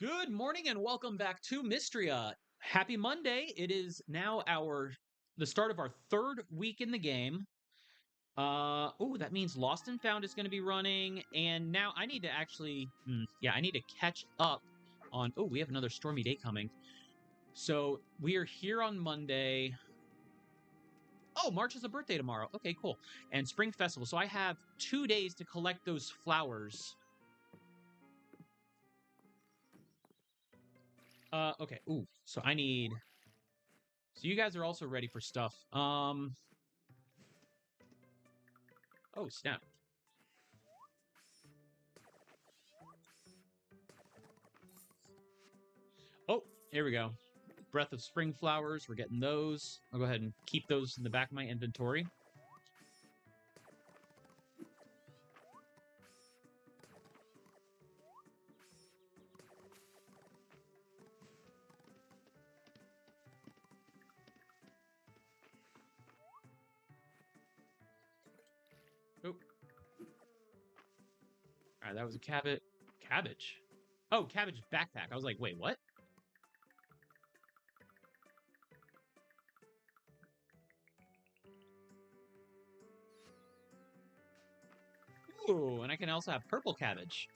Good morning and welcome back to Mistria. Happy Monday. It is now the start of our third week in the game. Oh, that means Lost and Found is going to be running, and now I need to I need to catch up on. Oh, we have another stormy day coming. So we are here on Monday. Oh, March is a birthday tomorrow. Okay, cool. And Spring Festival. So I have 2 days to collect those flowers. Okay. Ooh, so I need. So you guys are also ready for stuff. Oh, snap. Oh, here we go. Breath of Spring flowers. We're getting those. I'll go ahead and keep those in the back of my inventory. Oh. All right, that was a cabbage. Cabbage? Oh, cabbage backpack. I was like, wait, what? Ooh, and I can also have purple cabbage.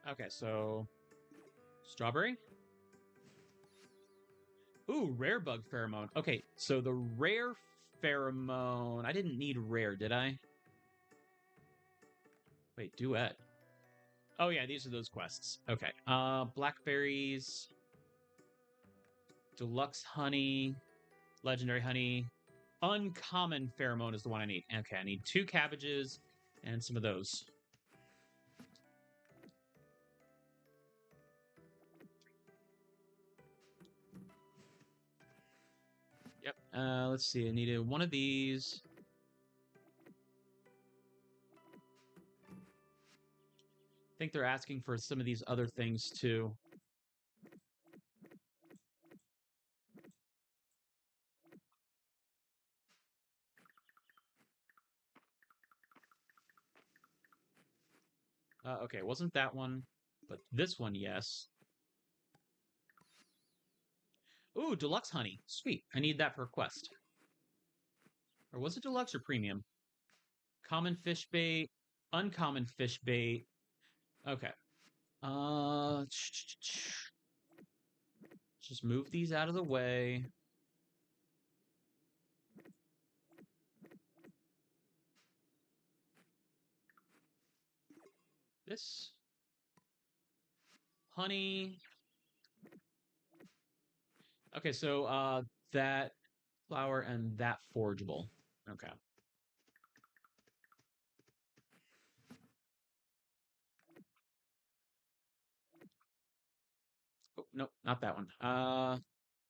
Okay, so strawberry. Ooh, rare bug pheromone. Okay, so the rare pheromone. I didn't need rare, did I? Wait, duet. Oh yeah, these are those quests. Okay. Blackberries, deluxe honey, legendary honey, uncommon pheromone is the one I need. Okay, I need 2 cabbages and some of those. Yep. Let's see. I needed one of these. I think they're asking for some of these other things too. Okay, wasn't that one, but this one, yes. Ooh, deluxe honey. Sweet. I need that for a quest. Or was it deluxe or premium? Common fish bait, uncommon fish bait. Okay. Just move these out of the way. This honey. Okay, so that flower and that forageable. Okay. Oh, no, not that one.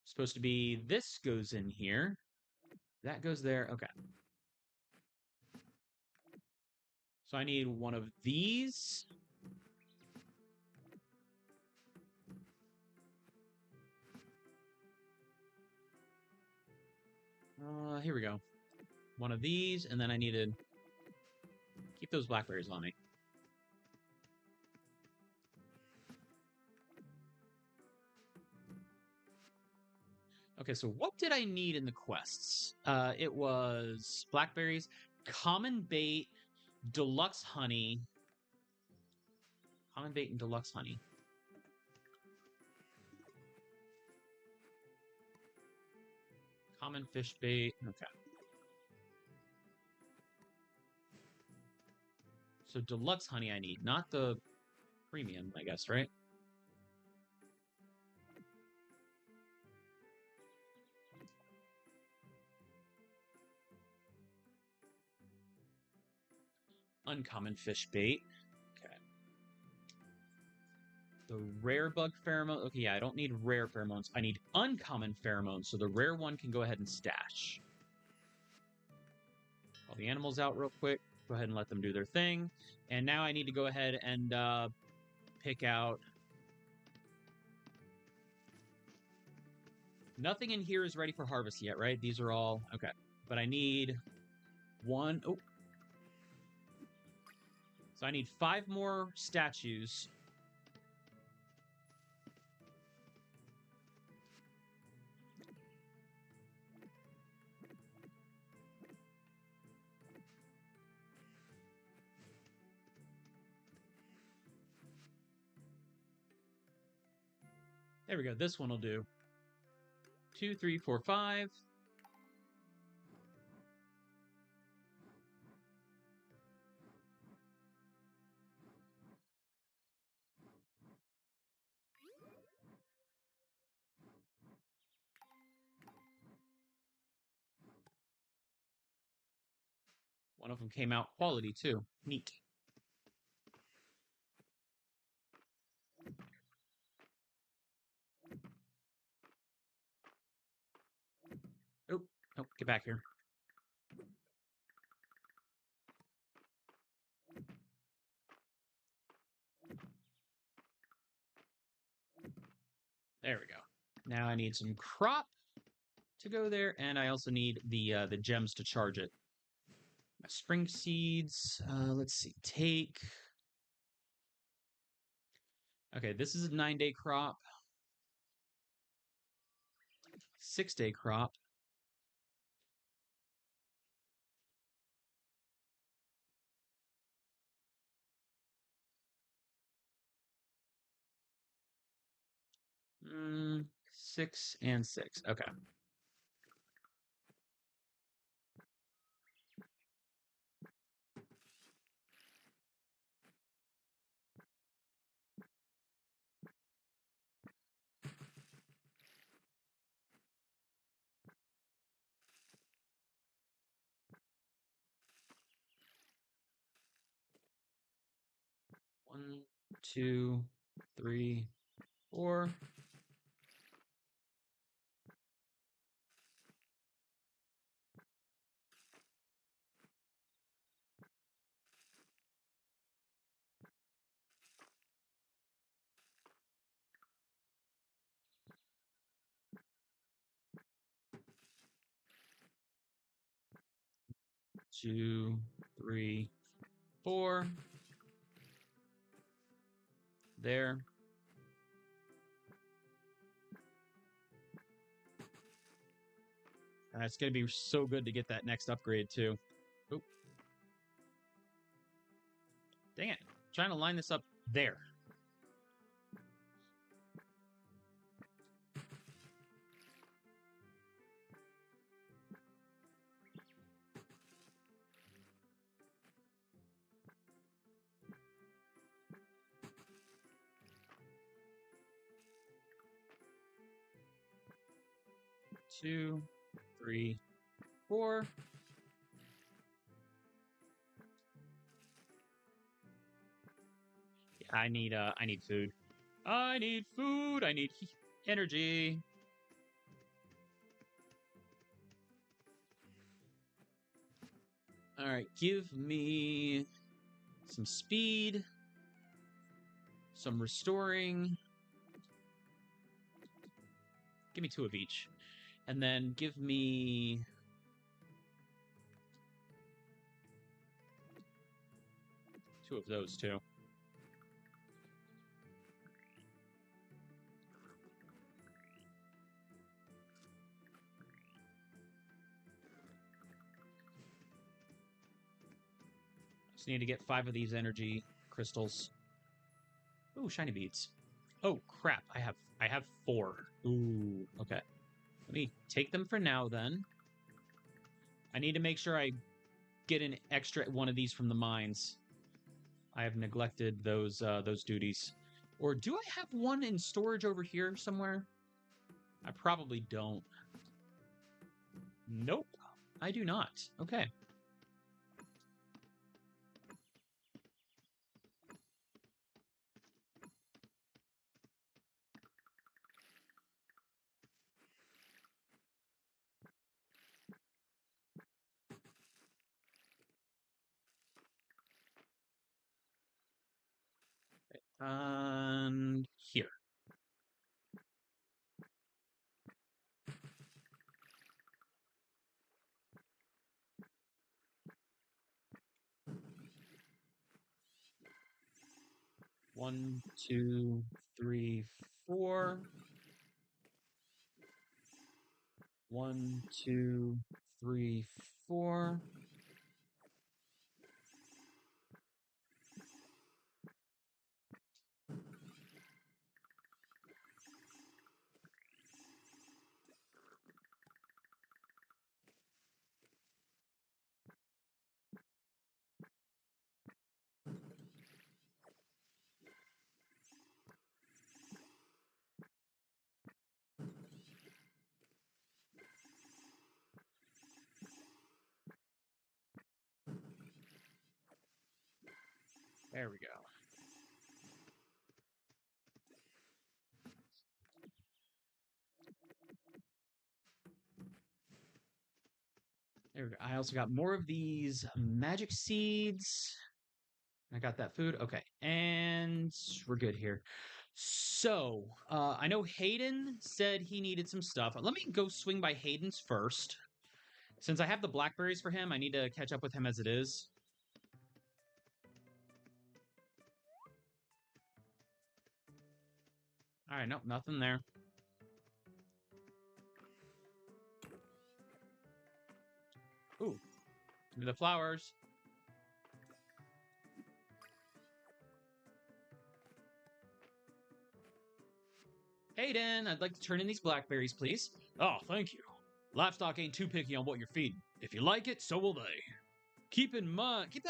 Supposed to be this goes in here. That goes there. Okay. So I need one of these. Here we go. One of these, and then I needed keep those blackberries on me. Okay, so what did I need in the quests? It was blackberries, common bait, deluxe honey. Common bait and deluxe honey. Common fish bait. Okay. So deluxe honey I need, not the premium, I guess, right? Uncommon fish bait. Okay. The rare bug pheromone. Okay, yeah, I don't need rare pheromones. I need uncommon pheromones, so the rare one can go ahead and stash. Call the animals out real quick. Go ahead and let them do their thing. And now I need to go ahead and pick out. Nothing in here is ready for harvest yet, right? These are all okay. But I need one. Oh. So I need 5 more statues. There we go. This one will do. 2, 3, 4, 5. One of them came out quality too. Neat. Oh, oh, get back here. There we go. Now I need some crop to go there, and I also need the gems to charge it. My spring seeds. Let's see. Take. Okay, this is a 9-day crop. 6-day crop. Mm, 6 and 6. Okay. One, 2, 3, 4. Two, 3, 4. There. It's going to be so good to get that next upgrade, too. Oop. Dang it. I'm trying to line this up there. Two, 3, 4. Yeah, I need food. I need food. I need energy. All right, give me some speed, some restoring. Give me 2 of each. And then give me 2 of those too. Just need to get 5 of these energy crystals. Ooh, shiny beads. Oh crap! I have 4. Ooh, okay. Let me take them for now then. I need to make sure I get an extra one of these from the mines. I have neglected those duties. Or do I have one in storage over here somewhere? I probably don't. Nope, I do not. Okay. around here. One, two, three, four. One, two, three, four. There we go. There we go. I also got more of these magic seeds. I got that food. Okay. And we're good here. So, I know Hayden said he needed some stuff. Let me go swing by Hayden's first. Since I have the blackberries for him, I need to catch up with him as it is. All right, nope, nothing there. Ooh, give me the flowers. Hayden, I'd like to turn in these blackberries, please. Oh, thank you. Livestock ain't too picky on what you're feeding. If you like it, so will they. Keep that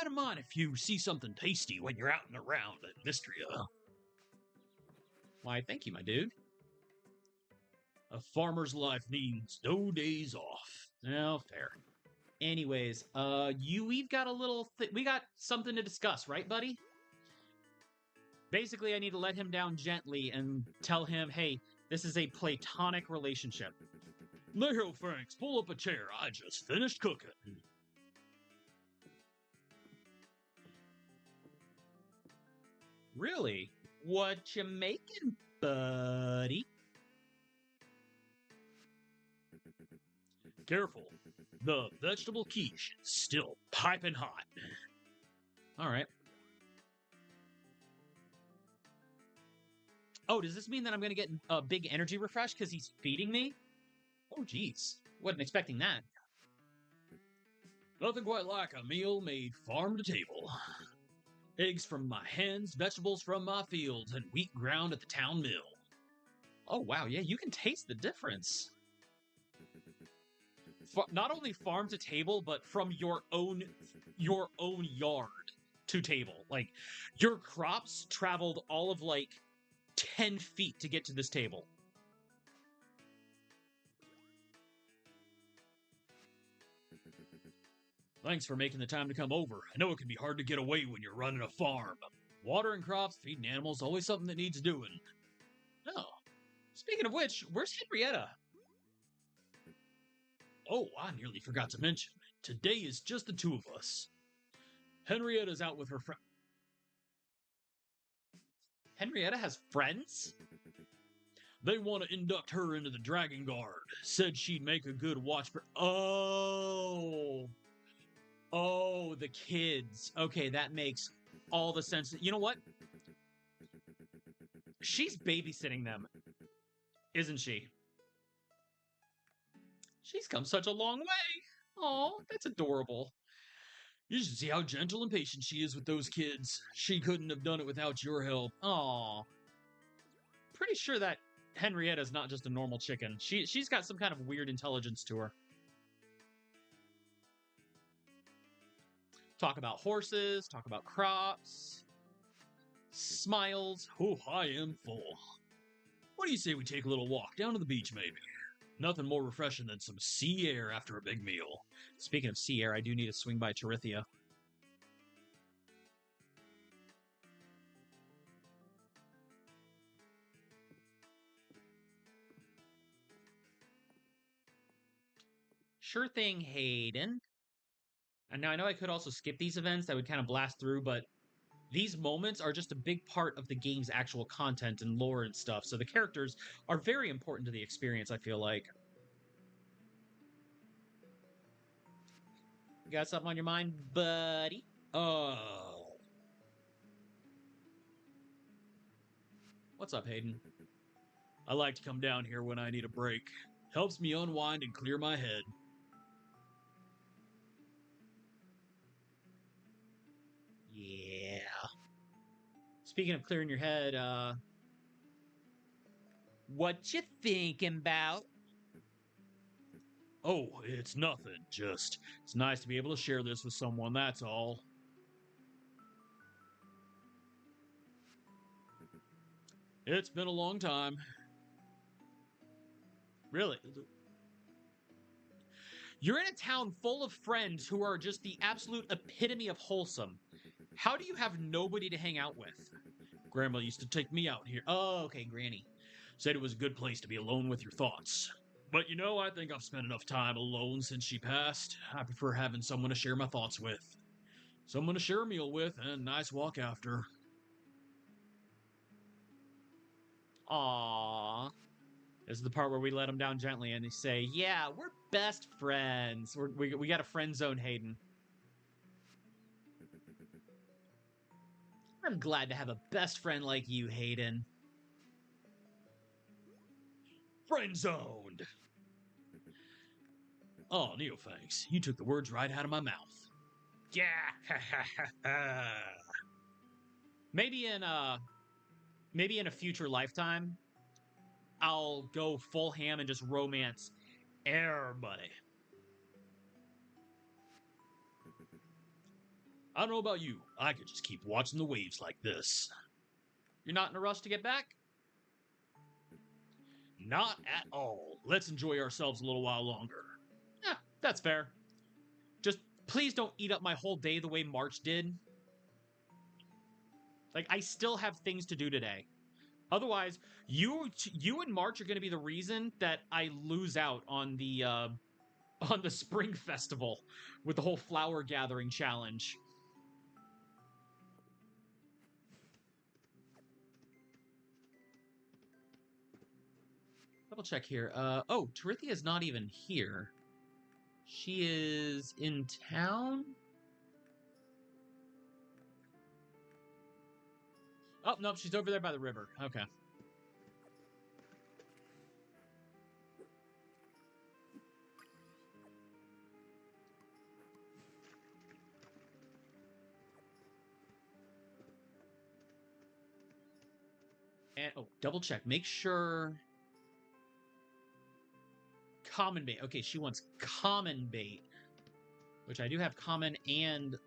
in mind if you see something tasty when you're out and around at Mistria. Why, thank you, my dude. A farmer's life needs no days off. No, fair. Anyways, we've got a little, we got something to discuss, right, buddy? Basically, I need to let him down gently and tell him, hey, this is a platonic relationship. No, thanks. Pull up a chair. I just finished cooking. Really? What you making, buddy? Careful. The vegetable quiche is still piping hot. All right. Oh, does this mean that I'm going to get a big energy refresh because he's feeding me? Oh, geez. Wasn't expecting that. Nothing quite like a meal made farm to table. Eggs from my hens, vegetables from my fields, and wheat ground at the town mill. Oh, wow. Yeah, you can taste the difference. Not only farm to table, but from your own yard to table. Like, your crops traveled all of, 10 feet to get to this table. Thanks for making the time to come over. I know it can be hard to get away when you're running a farm. Watering crops, feeding animals, always something that needs doing. Oh. Speaking of which, where's Henrietta? Oh, I nearly forgot to mention. Today is just the two of us. Henrietta's out with her friend. Henrietta has friends? They want to induct her into the Dragon Guard. Said she'd make a good watch for... Oh, the kids. Okay, that makes all the sense. You know what? She's babysitting them, isn't she? She's come such a long way. Oh, that's adorable. You should see how gentle and patient she is with those kids. She couldn't have done it without your help. Aw. Pretty sure that Henrietta's not just a normal chicken. She's got some kind of weird intelligence to her. Talk about horses, talk about crops, smiles. Oh, I am full. What do you say we take a little walk down to the beach, maybe? Nothing more refreshing than some sea air after a big meal. Speaking of sea air, I do need to swing by Tarithia. Sure thing, Hayden. And now I know I could also skip these events that would kind of blast through, but these moments are just a big part of the game's actual content and lore and stuff. So the characters are very important to the experience, I feel like. You got something on your mind, buddy? Oh. What's up, Hayden? I like to come down here when I need a break. Helps me unwind and clear my head. Yeah. Speaking of clearing your head, what you thinking about? Oh, it's nothing. Just, it's nice to be able to share this with someone, that's all. It's been a long time. Really? You're in a town full of friends who are just the absolute epitome of wholesome. How do you have nobody to hang out with? Grandma used to take me out here. Oh, okay, Granny. Said it was a good place to be alone with your thoughts. But you know, I think I've spent enough time alone since she passed. I prefer having someone to share my thoughts with. Someone to share a meal with and a nice walk after. Aww. This is the part where we let them down gently and they say, yeah, we're best friends. We got a friend zone, Hayden. I'm glad to have a best friend like you, Hayden. Friend zoned! Oh, Neophanks, you took the words right out of my mouth. Yeah. maybe in a future lifetime, I'll go full ham and just romance everybody. I don't know about you. I could just keep watching the waves like this. You're not in a rush to get back? Not at all. Let's enjoy ourselves a little while longer. Yeah, that's fair. Just please don't eat up my whole day the way March did. Like, I still have things to do today. Otherwise, you and March are going to be the reason that I lose out on the spring festival with the whole flower gathering challenge. Double check here. Oh, Tarithia's not even here. She is in town? Oh, nope, she's over there by the river. Okay. And, oh, double check. Make sure... Common bait. Okay, she wants common bait. Which I do have common and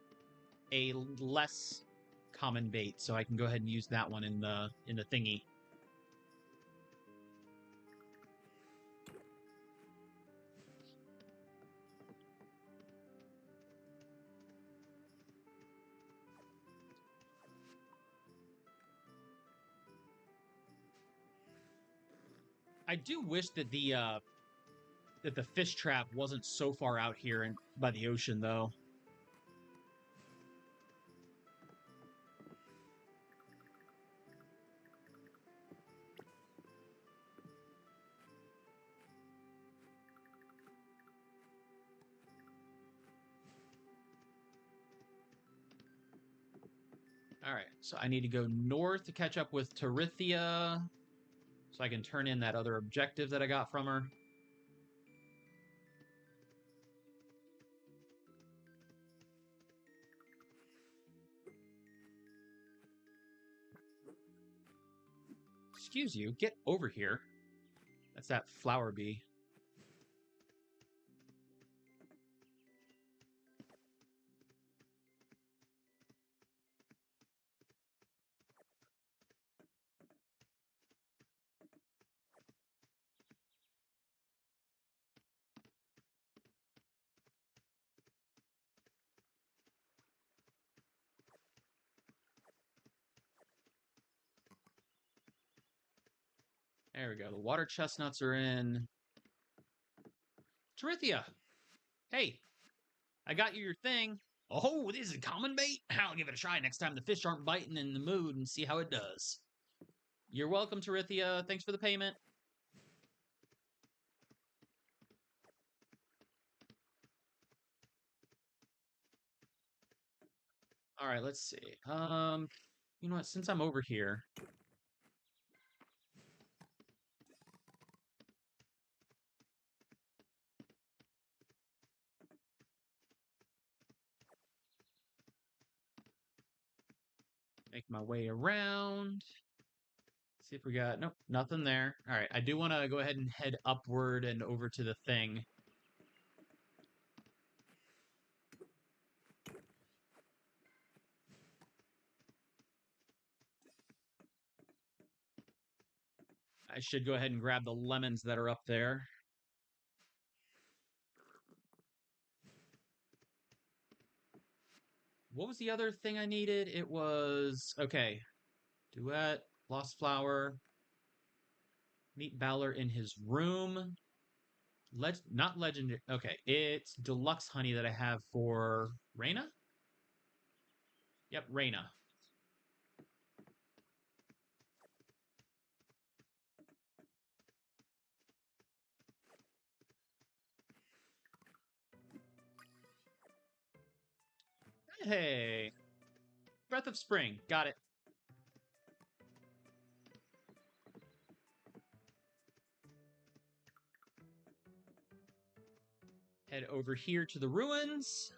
a less common bait, so I can go ahead and use that one in the thingy. I do wish that the fish trap wasn't so far out here and by the ocean, though. All right, so I need to go north to catch up with Tarithia, so I can turn in that other objective that I got from her. Excuse you, get over here. That's that flower bee. There we go. The water chestnuts are in. Tarithia! Hey, I got you your thing. Oh, this is common bait? I'll give it a try next time the fish aren't biting in the mood and see how it does. You're welcome, Tarithia. Thanks for the payment. All right, let's see. You know what? Since I'm over here, make my way around. See if we got nope, nothing there. All right, I do want to go ahead and head upward and over to the thing. I should go ahead and grab the lemons that are up there. What was the other thing I needed? It was okay. Duet, lost flower, meet Balor in his room. Not legendary. Okay, it's deluxe honey that I have for Reyna. Yep, Reyna. Hey, Breath of Spring. Got it. Head over here to the ruins.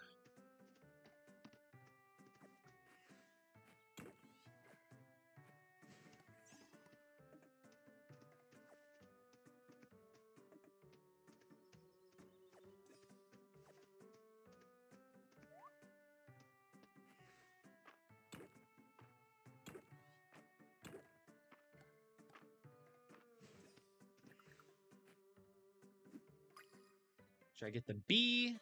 Should I get the bee?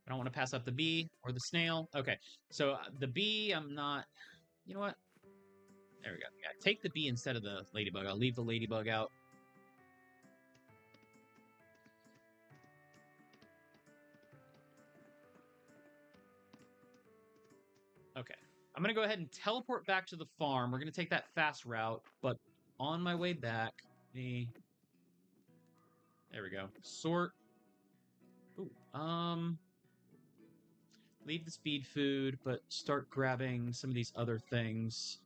I don't want to pass up the bee or the snail. Okay, so the bee, I'm not. You know what? There we go. Yeah, take the bee instead of the ladybug. I'll leave the ladybug out. Okay. I'm going to go ahead and teleport back to the farm. We're going to take that fast route, but on my way back, there we go. Sort. Ooh, leave the speed food, but start grabbing some of these other things.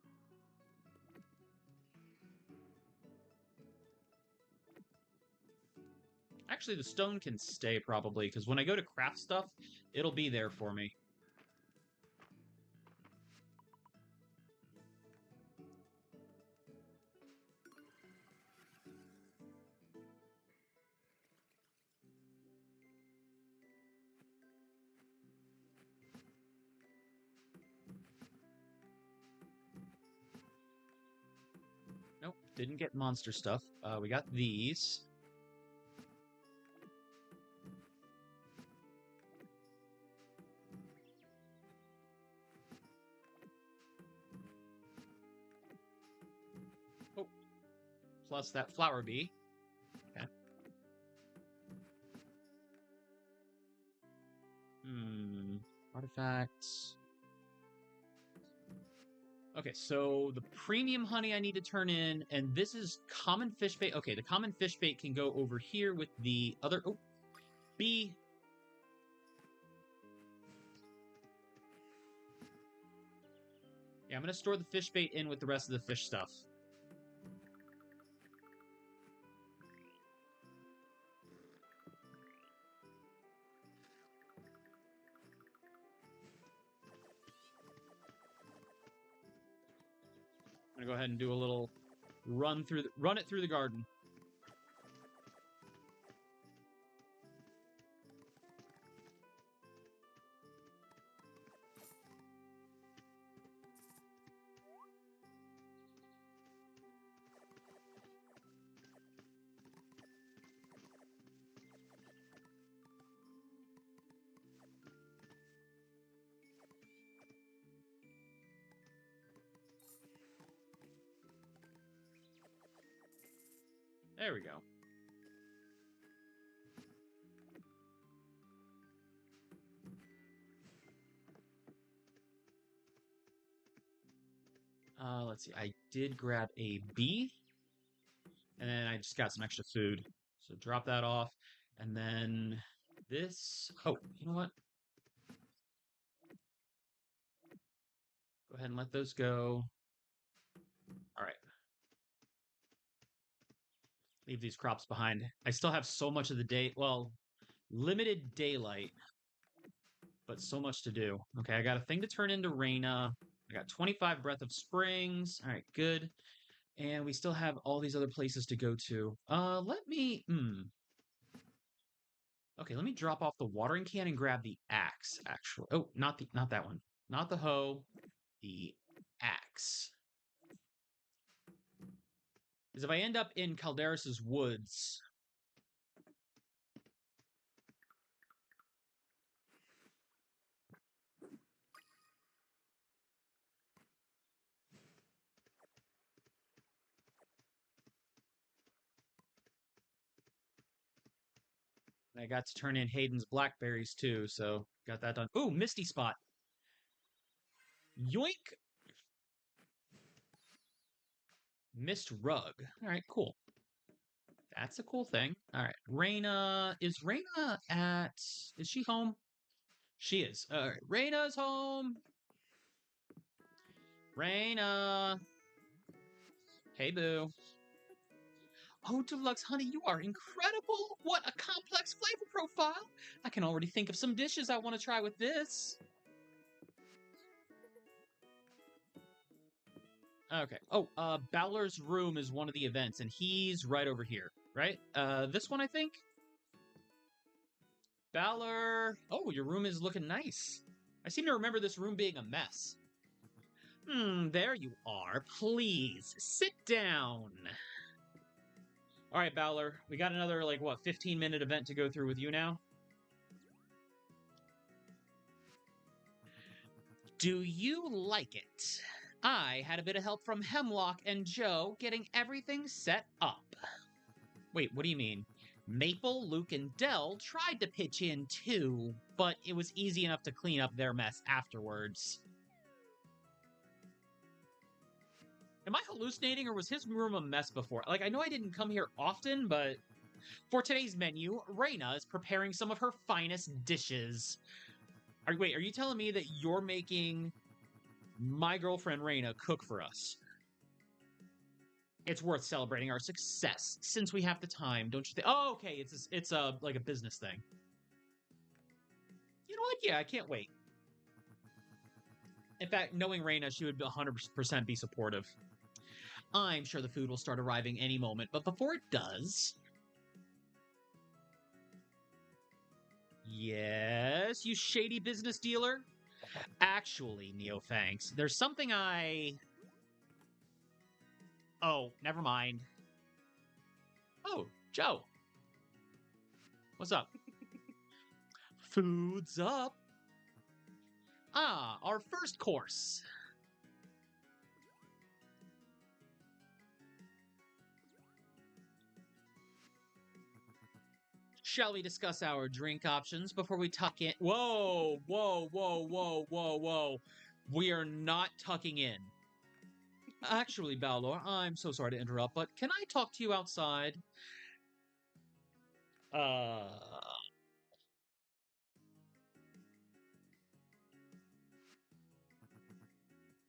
Actually, the stone can stay probably, because when I go to craft stuff, it'll be there for me. Nope, didn't get monster stuff. We got these. Oh, plus that flower bee. Okay. Artifacts. Okay, so the premium honey I need to turn in, and this is common fish bait. Okay, the common fish bait can go over here with the other... Oh, bee. Yeah, I'm going to store the fish bait in with the rest of the fish stuff. I'm going to go ahead and do a little run it through the garden. There we go. let's see. I did grab a bee, and then I just got some extra food. So drop that off, and then this. Oh, you know what? Go ahead and let those go. All right. Leave these crops behind. I still have so much of the day. Well, limited daylight, but so much to do. Okay, I got a thing to turn into Reyna. I got 25 Breath of Springs. All right, good. And we still have all these other places to go to. Let me. Okay, let me drop off the watering can and grab the axe. Actually, oh, not that one. Not the hoe. The axe. Because if I end up in Calderis's woods, I got to turn in Hayden's blackberries too, so got that done. Ooh, Misty Spot. Yoink. Mist Rug. All right, cool. That's a cool thing. All right, Reyna. Is Reyna at? Is she home? She is. All right, Reyna's home. Reyna. Hey, boo. Oh, Deluxe Honey, you are incredible! What a complex flavor profile! I can already think of some dishes I want to try with this. Okay. Oh, Bowler's room is one of the events, and he's right over here, right? This one, I think? Bowler... Oh, your room is looking nice. I seem to remember this room being a mess. There you are. Please, sit down. All right, Bowler, we got another, 15-minute event to go through with you now? Do you like it? I had a bit of help from Hemlock and Joe getting everything set up. Wait, what do you mean? Maple, Luke, and Dell tried to pitch in too, but it was easy enough to clean up their mess afterwards. Am I hallucinating, or was his room a mess before? I know I didn't come here often, but... For today's menu, Reyna is preparing some of her finest dishes. Wait, are you telling me that you're making my girlfriend Reyna cook for us? It's worth celebrating our success, since we have the time, don't you think? Oh, okay, it's a business thing. You know what? Yeah, I can't wait. In fact, knowing Reyna, she would 100% be supportive. I'm sure the food will start arriving any moment, but before it does... Yes, you shady business dealer? Actually, Neophanks, there's something Oh, never mind. Oh, Joe. What's up? Food's up. Ah, our first course. Shall we discuss our drink options before we tuck in? Whoa, whoa, whoa, whoa, whoa, whoa. We are not tucking in. Actually, Balor, I'm so sorry to interrupt, but can I talk to you outside?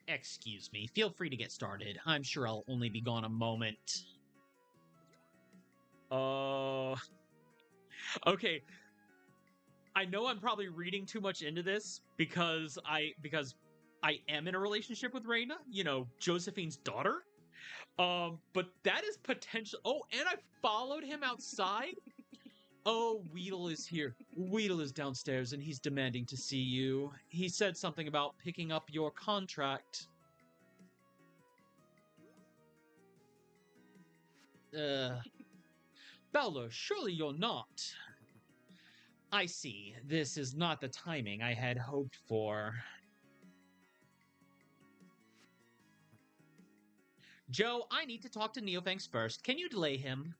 Excuse me. Feel free to get started. I'm sure I'll only be gone a moment. Okay. I know I'm probably reading too much into this because I am in a relationship with Reyna, Josephine's daughter. But that is potential. Oh, and I followed him outside. Oh, Weedle is here. Weedle is downstairs and he's demanding to see you. He said something about picking up your contract. Bowler, surely you're not. I see. This is not the timing I had hoped for. Joe, I need to talk to Neophanks first. Can you delay him?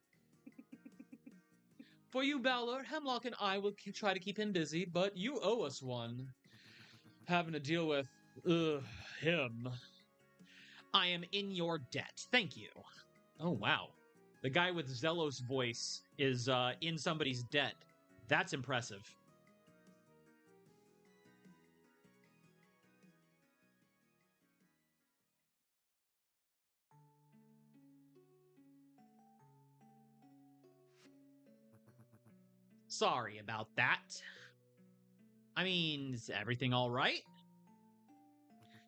For you, Bowler, Hemlock and I will try to keep him busy, but you owe us one. Having to deal with, him. I am in your debt. Thank you. Oh, wow. The guy with Zelos voice is in somebody's debt. That's impressive. Sorry about that. I mean, is everything all right?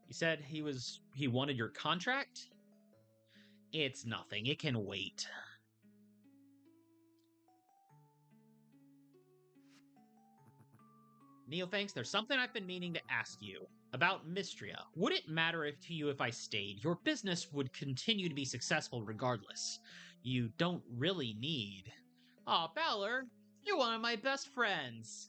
You said he wanted your contract? It's nothing. It can wait. Neophanks, there's something I've been meaning to ask you. About Mistria. Would it matter to you if I stayed? Your business would continue to be successful regardless. You don't really need. Aw, Balor, you're one of my best friends.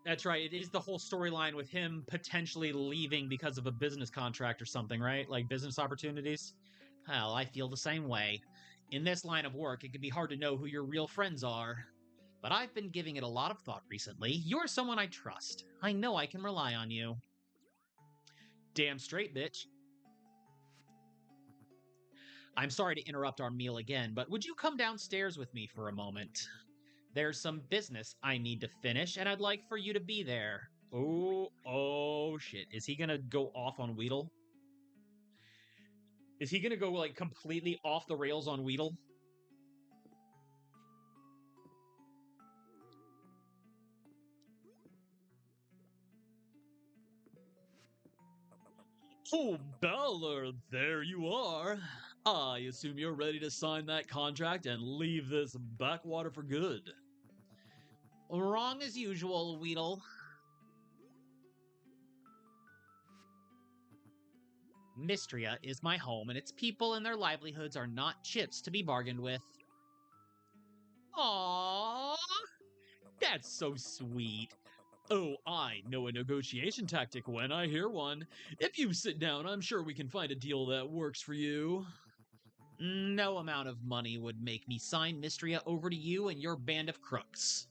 That's right. It is the whole storyline with him potentially leaving because of a business contract or something, right? Like business opportunities. Hell, I feel the same way. In this line of work, it can be hard to know who your real friends are. But I've been giving it a lot of thought recently. You're someone I trust. I know I can rely on you. Damn straight, bitch. I'm sorry to interrupt our meal again, but would you come downstairs with me for a moment? There's some business I need to finish, and I'd like for you to be there. Oh shit. Is he gonna go off on Weedle? Is he gonna go, like, completely off the rails on Weedle? Oh, Balor, there you are. I assume you're ready to sign that contract and leave this backwater for good. Wrong as usual, Weedle. Mistria is my home, and its people and their livelihoods are not chips to be bargained with. Aww, that's so sweet. Oh, I know a negotiation tactic when I hear one. If you sit down, I'm sure we can find a deal that works for you. No amount of money would make me sign Mistria over to you and your band of crooks.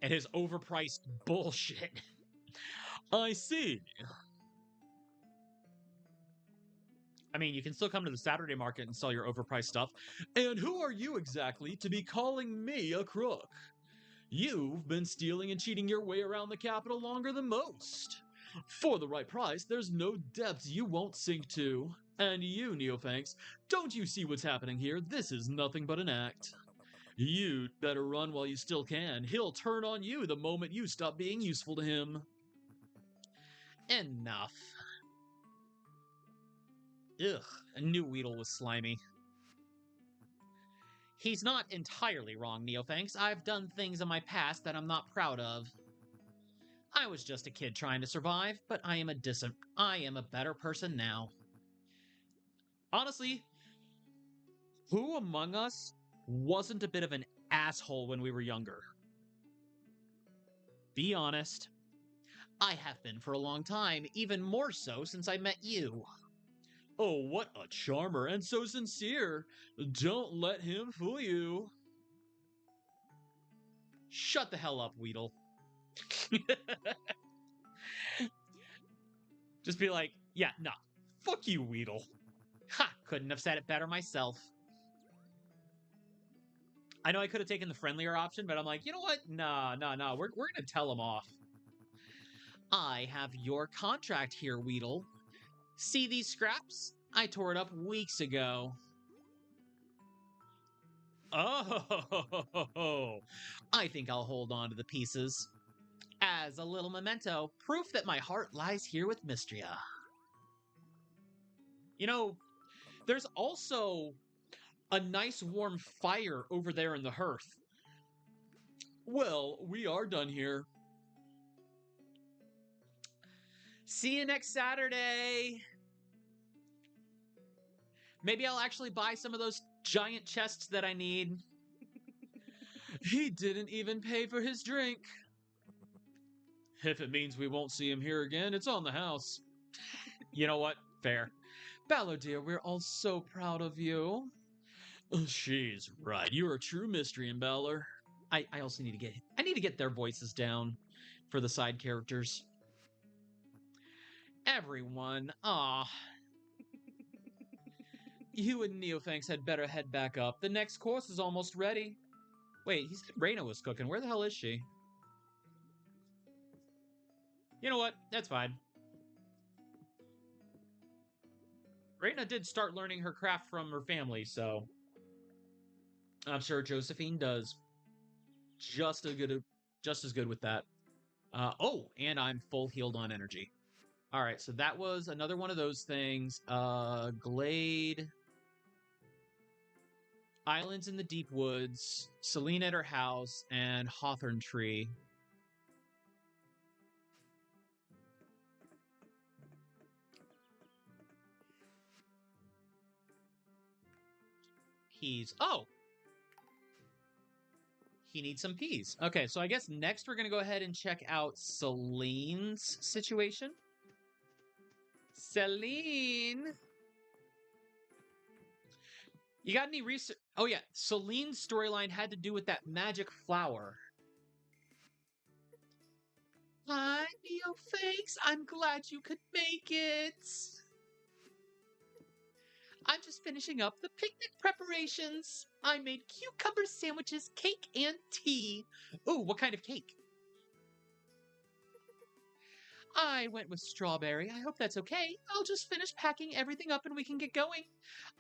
And his overpriced bullshit. I see. I mean, you can still come to the Saturday market and sell your overpriced stuff. And who are you exactly to be calling me a crook? You've been stealing and cheating your way around the capital longer than most. For the right price, there's no depths you won't sink to. And you, Neophanks, don't you see what's happening here? This is nothing but an act. You'd better run while you still can. He'll turn on you the moment you stop being useful to him. Enough. Ugh, I knew Weedle was slimy. He's not entirely wrong, Neophanks. I've done things in my past that I'm not proud of. I was just a kid trying to survive, but I am a better person now. Honestly, who among us wasn't a bit of an asshole when we were younger? Be honest. I have been for a long time, even more so since I met you. Oh, what a charmer, and so sincere. Don't let him fool you. Shut the hell up, Weedle. Just be like, yeah, nah, fuck you, Weedle. Ha, couldn't have said it better myself. I know I could have taken the friendlier option, but I'm like, you know what? Nah, we're gonna tell him off. I have your contract here, Weedle. See these scraps? I tore it up weeks ago. Oh, I think I'll hold on to the pieces. As a little memento, proof that my heart lies here with Mistria. You know, there's also a nice warm fire over there in the hearth. well, we are done here. See you next Saturday. Maybe I'll actually buy some of those giant chests that I need. He didn't even pay for his drink. If it means we won't see him here again, it's on the house. You know what? Fair. Balor, dear, we're all so proud of you. She's right. You're a true mystery in Balor. I also need to get their voices down for the side characters. Everyone, you and Neophanks had better head back up. The next course is almost ready. Wait, he said Reyna was cooking. Where the hell is she? You know what? That's fine. Reyna did start learning her craft from her family, so I'm sure Josephine does just as good with that. Oh, and I'm full healed on energy. All right, so that was another one of those things. Glade, Islands in the Deep Woods, Celine at her house, and Hawthorn Tree. Peas. Oh! He needs some peas. Okay, so I guess next we're going to go ahead and check out Celine's situation. Celine! You got any research? Oh, yeah. Celine's storyline had to do with that magic flower. Hi, Neophanks. I'm glad you could make it. I'm just finishing up the picnic preparations. I made cucumber sandwiches, cake, and tea. Ooh, what kind of cake? I went with strawberry. I hope that's okay. I'll just finish packing everything up and we can get going.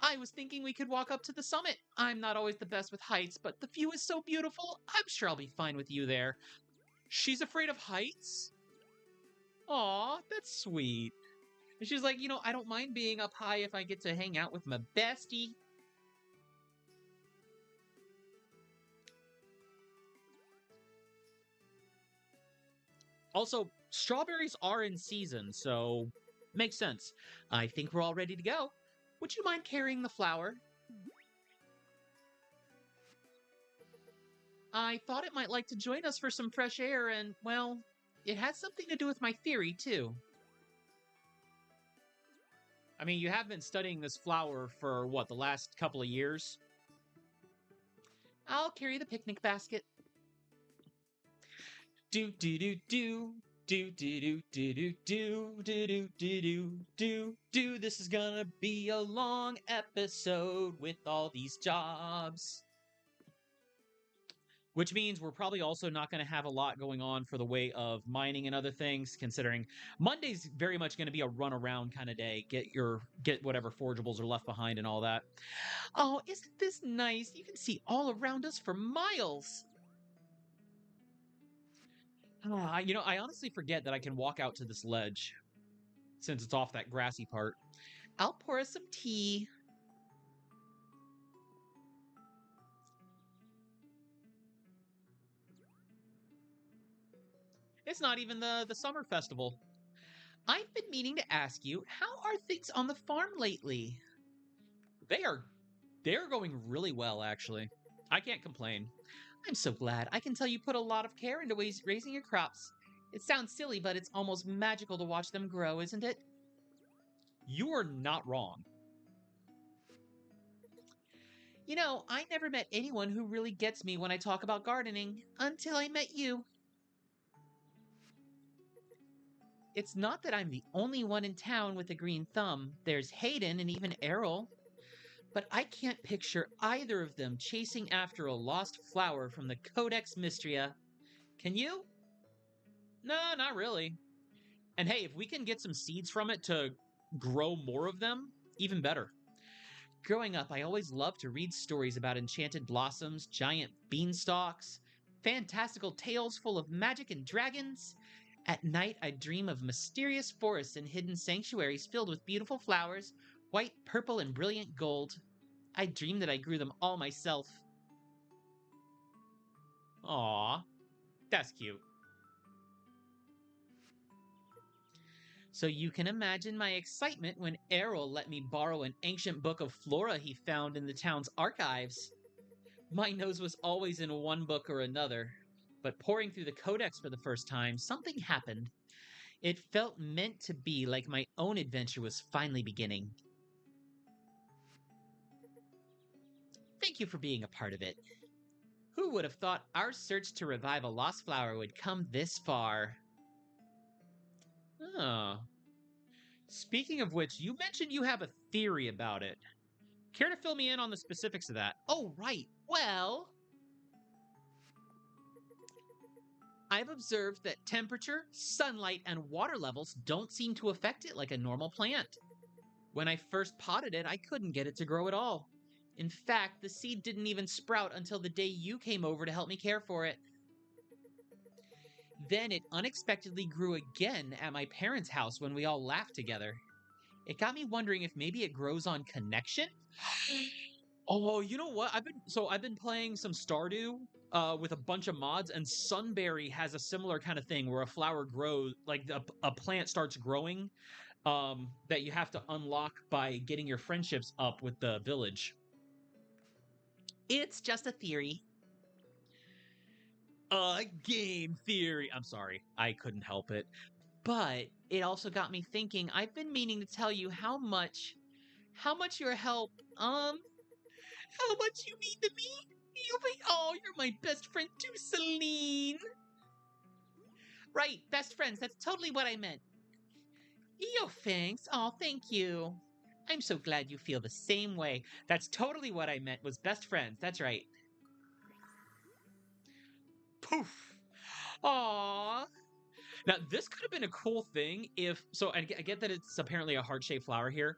I was thinking we could walk up to the summit. I'm not always the best with heights, but the view is so beautiful. I'm sure I'll be fine with you there. She's afraid of heights? Aw, that's sweet. And she's like, I don't mind being up high if I get to hang out with my bestie. Also, strawberries are in season, so makes sense. I think we're all ready to go. Would you mind carrying the flower? I thought it might like to join us for some fresh air, and, well, it has something to do with my theory, too. I mean, you have been studying this flower for, what, the last couple of years? I'll carry the picnic basket. Do do do do do do do do do do do do do do. This is gonna be a long episode with all these jobs. Which means we're probably also not going to have a lot going on for the way of mining and other things, considering Monday's very much going to be a run around kind of day. Get whatever forgeables are left behind and all that. Oh, isn't this nice? You can see all around us for miles. I honestly forget that I can walk out to this ledge since it's off that grassy part. I'll pour us some tea. It's not even the summer festival. I've been meaning to ask you, how are things on the farm lately? They're going really well, actually. I can't complain. I'm so glad. I can tell you put a lot of care into raising your crops. It sounds silly, but it's almost magical to watch them grow, isn't it? You are not wrong. I never met anyone who really gets me when I talk about gardening until I met you. It's not that I'm the only one in town with a green thumb. There's Hayden and even Errol. But I can't picture either of them chasing after a lost flower from the Codex Mistria. Can you? No, not really. And hey, if we can get some seeds from it to grow more of them, even better. Growing up, I always loved to read stories about enchanted blossoms, giant beanstalks, fantastical tales full of magic and dragons. At night, I'd dream of mysterious forests and hidden sanctuaries filled with beautiful flowers, white, purple, and brilliant gold. I dreamed that I grew them all myself. Aww, that's cute. So you can imagine my excitement when Errol let me borrow an ancient book of flora he found in the town's archives. My nose was always in one book or another, but poring through the codex for the first time, something happened. It felt meant to be, like my own adventure was finally beginning. Thank you for being a part of it. Who would have thought our search to revive a lost flower would come this far? Oh. Speaking of which, you mentioned you have a theory about it. Care to fill me in on the specifics of that? Oh, right. Well, I've observed that temperature, sunlight, and water levels don't seem to affect it like a normal plant. When I first potted it, I couldn't get it to grow at all. In fact, the seed didn't even sprout until the day you came over to help me care for it. Then it unexpectedly grew again at my parents' house when we all laughed together. It got me wondering if maybe it grows on connection. Oh, you know what? I've been playing some Stardew with a bunch of mods, and Sunberry has a similar kind of thing where a flower grows, like a plant starts growing, that you have to unlock by getting your friendships up with the village. It's just a theory. A game theory. I'm sorry, I couldn't help it. But it also got me thinking. I've been meaning to tell you how much your help, how much you mean to me. You're my best friend too, Celine. Right, best friends. That's totally what I meant. Yo, thanks. Oh, thank you. I'm so glad you feel the same way. That's totally what I meant was best friends. That's right. Poof. Aww. Now, this could have been a cool thing if so. I get that it's apparently a heart-shaped flower here.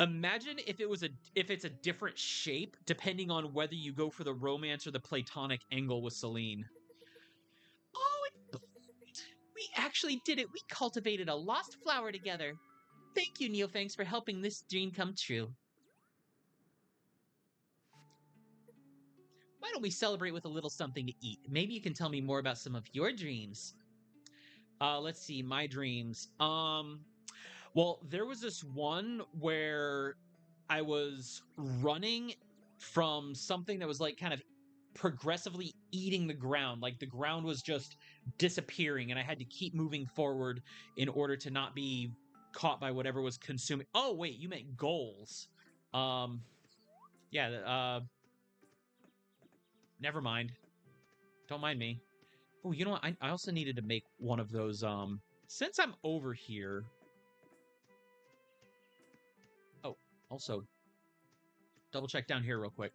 Imagine if it's a different shape depending on whether you go for the romance or the platonic angle with Celine. Oh, we actually did it. We cultivated a lost flower together. Thank you, Neofangs, for helping this dream come true. Why don't we celebrate with a little something to eat? Maybe you can tell me more about some of your dreams. Let's see, my dreams. Well, there was this one where I was running from something that was like kind of progressively eating the ground. Like the ground was just disappearing, and I had to keep moving forward in order to not be caught by whatever was consuming. Oh, wait, you meant goals. Um, yeah, never mind. Don't mind me. Oh, you know what? I also needed to make one of those. Since I'm over here. Oh, also, double check down here real quick.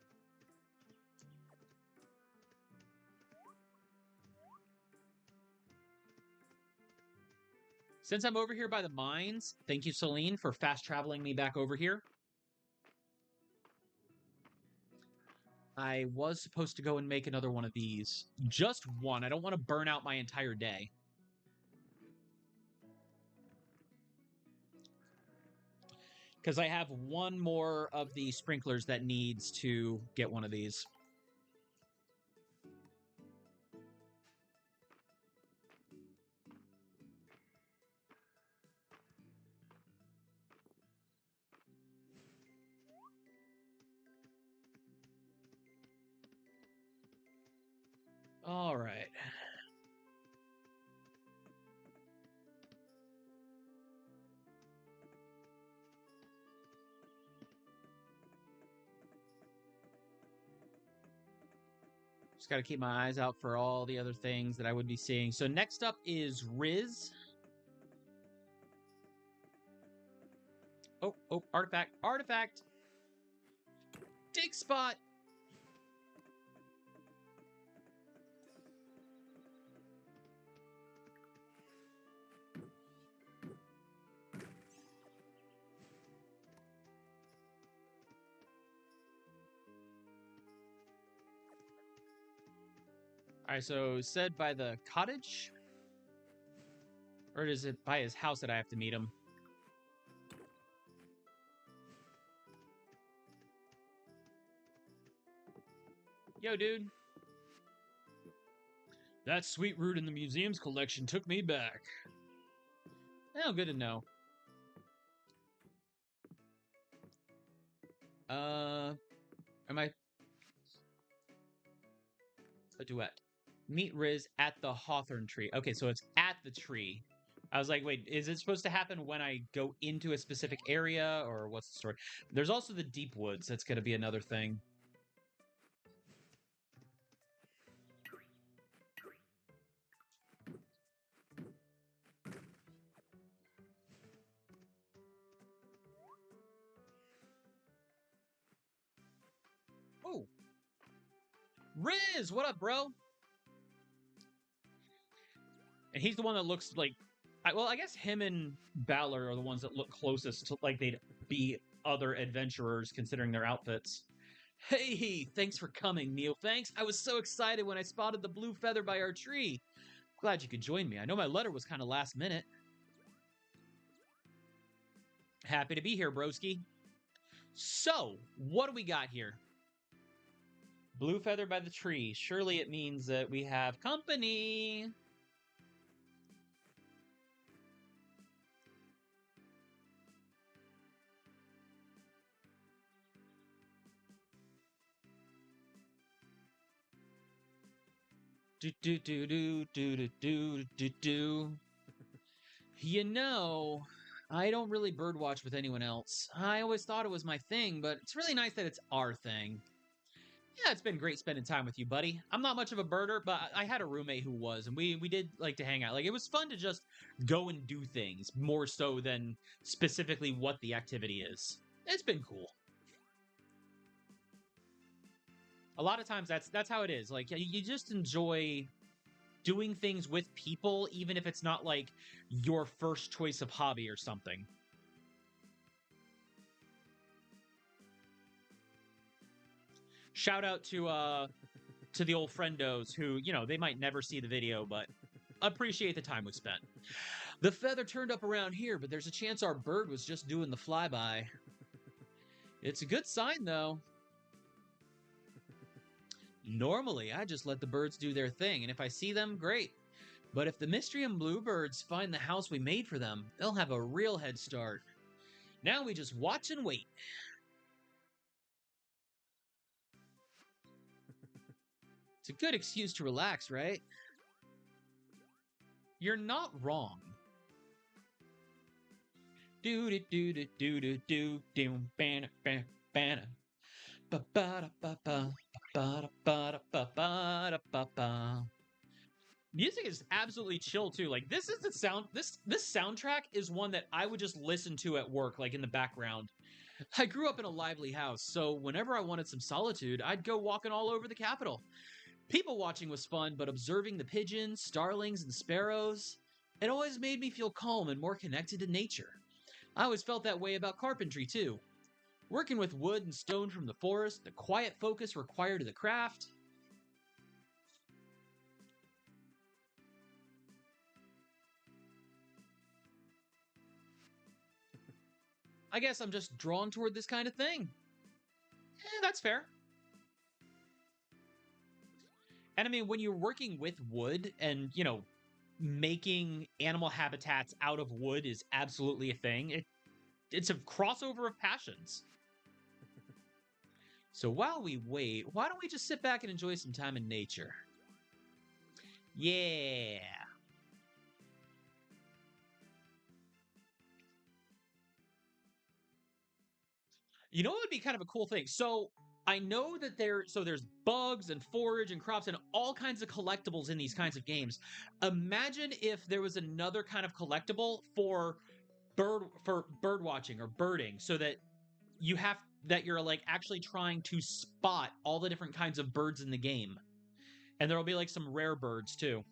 Since I'm over here by the mines, thank you, Celine, for fast traveling me back over here. I was supposed to go and make another one of these. Just one. I don't want to burn out my entire day. Because I have one more of the sprinklers that needs to get one of these. All right. Just got to keep my eyes out for all the other things that I would be seeing. So next up is Riz. Oh, artifact. Artifact! Dig spot! All right, so said by the cottage? Or is it by his house that I have to meet him? Yo, dude. That sweet root in the museum's collection took me back. Oh, good to know. Am I a duet? Meet Riz at the Hawthorn tree. Okay, so it's at the tree. I was like, wait, is it supposed to happen when I go into a specific area, or what's the story? There's also the deep woods. That's going to be another thing. Riz, what up, bro? And he's the one that looks like, well, I guess him and Balor are the ones that look closest to like they'd be other adventurers considering their outfits. Hey, thanks for coming, Neil. Thanks. I was so excited when I spotted the blue feather by our tree. Glad you could join me. I know my letter was kind of last minute. Happy to be here, broski. So, what do we got here? Blue feather by the tree. Surely it means that we have company. Do do do do do do do do do. You know, I don't really birdwatch with anyone else. I always thought it was my thing, but it's really nice that it's our thing. Yeah, it's been great spending time with you, buddy. I'm not much of a birder, but I had a roommate who was, and we did like to hang out. Like it was fun to just go and do things more so than specifically what the activity is. It's been cool. A lot of times that's how it is. Like you just enjoy doing things with people, even if it's not like your first choice of hobby or something. Shout out to the old friendos who, you know, they might never see the video, but appreciate the time we spent. The feather turned up around here, but there's a chance our bird was just doing the flyby. It's a good sign, though. Normally, I just let the birds do their thing, and if I see them, great. But if the Mistria bluebirds find the house we made for them, they'll have a real head start. Now we just watch and wait. It's a good excuse to relax, right? You're not wrong. Do do do do do do do do banana banana banana ba ba ba ba ba ba ba ba ba ba. Music is absolutely chill too. Like this is the sound. This soundtrack is one that I would just listen to at work, like in the background. I grew up in a lively house, so whenever I wanted some solitude, I'd go walking all over the capital. People watching was fun, but observing the pigeons, starlings, and sparrows, it always made me feel calm and more connected to nature. I always felt that way about carpentry, too. Working with wood and stone from the forest, the quiet focus required of the craft. I guess I'm just drawn toward this kind of thing. That's fair. And I mean, when you're working with wood and, you know, making animal habitats out of wood is absolutely a thing. It's a crossover of passions. So while we wait, why don't we just sit back and enjoy some time in nature? Yeah. You know what would be kind of a cool thing? So I know that there's bugs and forage and crops and all kinds of collectibles in these kinds of games. Imagine if there was another kind of collectible for bird watching or birding, so that you're like actually trying to spot all the different kinds of birds in the game. And there'll be like some rare birds too.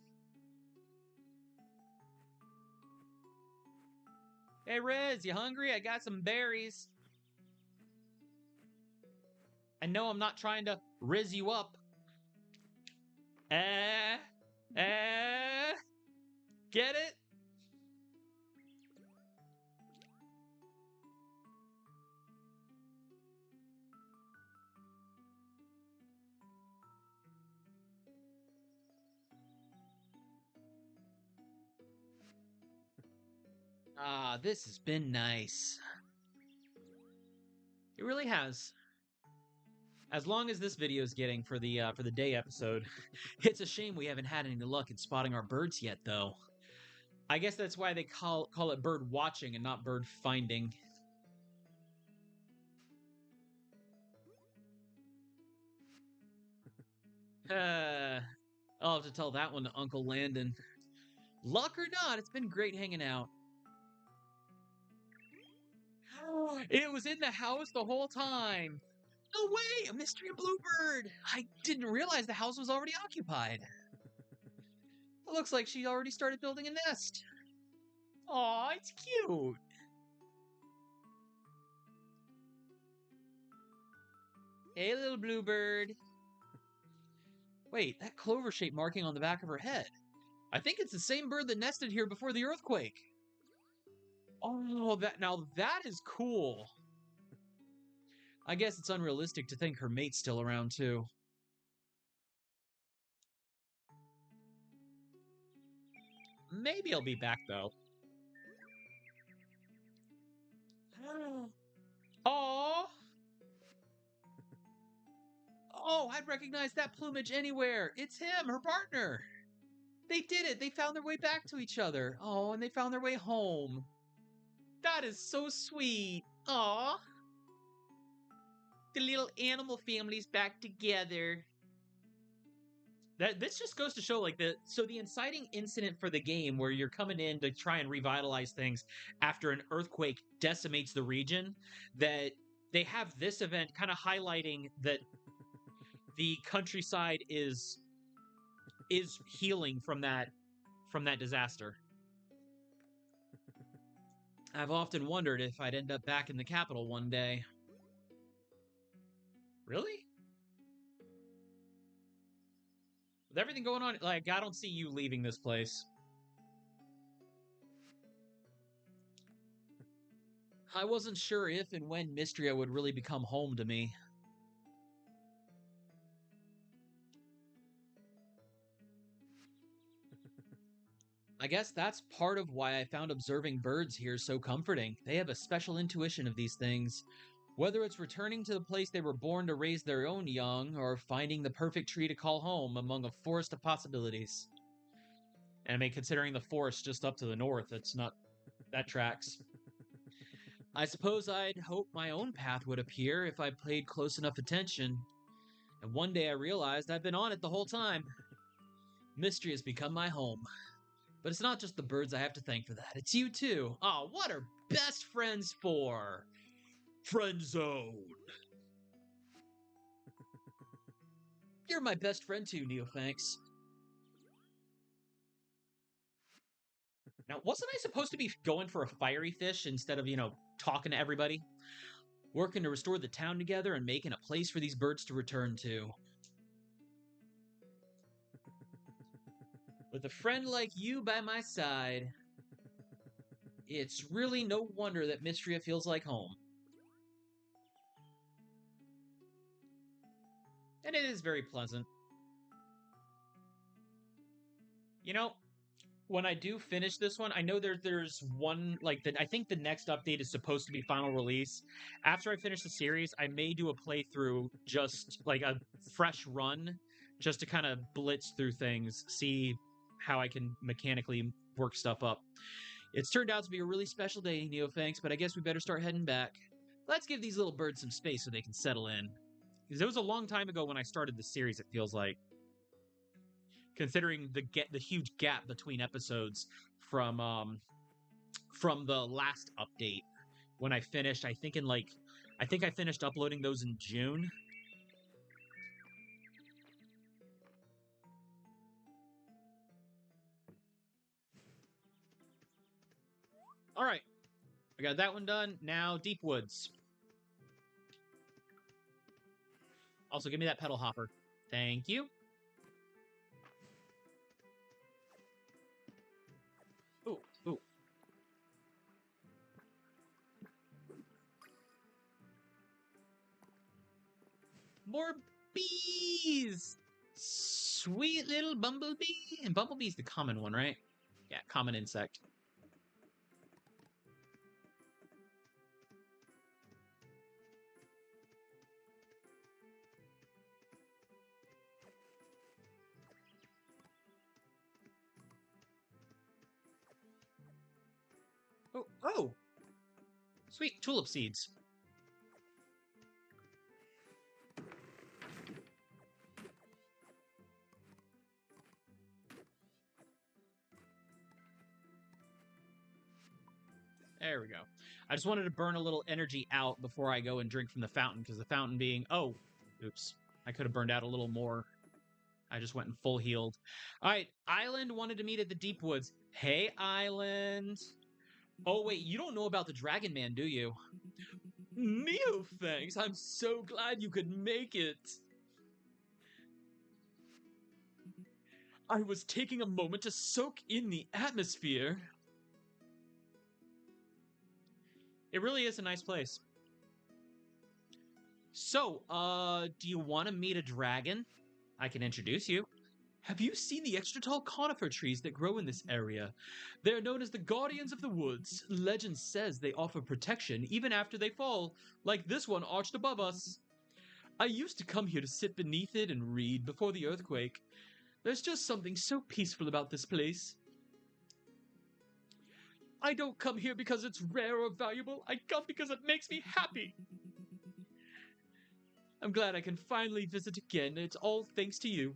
Hey Riz, you hungry? I got some berries. I know I'm not trying to riz you up. Eh, eh, get it? Ah, this has been nice. It really has. As long as this video is getting for the day episode, it's a shame we haven't had any luck in spotting our birds yet, though. I guess that's why they call it bird watching and not bird finding. I'll have to tell that one to Uncle Landon. Luck or not, it's been great hanging out. It was in the house the whole time. No way! A Mistria bluebird! I didn't realize the house was already occupied. It looks like she already started building a nest. Aw, it's cute. Hey, little bluebird. Wait, that clover-shaped marking on the back of her head. I think it's the same bird that nested here before the earthquake. Oh, that is cool. I guess it's unrealistic to think her mate's still around, too. Maybe I'll be back, though. Aww! Oh, I'd recognize that plumage anywhere. It's him, her partner. They did it. They found their way back to each other. Oh, and they found their way home. That is so sweet. Aw. The little animal family's back together. This just goes to show the inciting incident for the game where you're coming in to try and revitalize things after an earthquake decimates the region, that they have this event kind of highlighting that the countryside is healing from that disaster. I've often wondered if I'd end up back in the capital one day. Really? With everything going on, I don't see you leaving this place. I wasn't sure if and when Mistria would really become home to me. I guess that's part of why I found observing birds here so comforting. They have a special intuition of these things. Whether it's returning to the place they were born to raise their own young, or finding the perfect tree to call home among a forest of possibilities. And I mean, considering the forest just up to the north, that tracks. I suppose I'd hope my own path would appear if I paid close enough attention. And one day I realized I've been on it the whole time. Mystery has become my home. But it's not just the birds I have to thank for that. It's you too. Oh, what are best friends for? Friend zone. You're my best friend too, Neothanks. Now, wasn't I supposed to be going for a fiery fish instead of, talking to everybody? Working to restore the town together and making a place for these birds to return to. With a friend like you by my side, it's really no wonder that Mistria feels like home. And it is very pleasant. When I do finish this one, I know there's one I think the next update is supposed to be final release. After I finish the series, I may do a playthrough, just like a fresh run, just to kind of blitz through things, see how I can mechanically work stuff up. It's turned out to be a really special day, Neothanks, but I guess we better start heading back. Let's give these little birds some space so they can settle in. Because it was a long time ago when I started the series, it feels like. Considering the huge gap between episodes from the last update when I finished, I think I finished uploading those in June. All right, I got that one done. Now Deep Woods. Also, give me that pedal hopper. Thank you. Ooh, ooh. More bees! Sweet little bumblebee. And bumblebee's the common one, right? Yeah, common insect. Oh! Sweet tulip seeds. There we go. I just wanted to burn a little energy out before I go and drink from the fountain, because the fountain being... Oh, oops. I could have burned out a little more. I just went and full healed. All right, Island wanted to meet at the Deep Woods. Hey, Island. Oh, wait, you don't know about the Dragon Man, do you? Neo, thanks. I'm so glad you could make it. I was taking a moment to soak in the atmosphere. It really is a nice place. So, do you want to meet a dragon? I can introduce you. Have you seen the extra tall conifer trees that grow in this area? They are known as the guardians of the woods. Legend says they offer protection even after they fall, like this one arched above us. I used to come here to sit beneath it and read before the earthquake. There's just something so peaceful about this place. I don't come here because it's rare or valuable. I come because it makes me happy. I'm glad I can finally visit again. It's all thanks to you.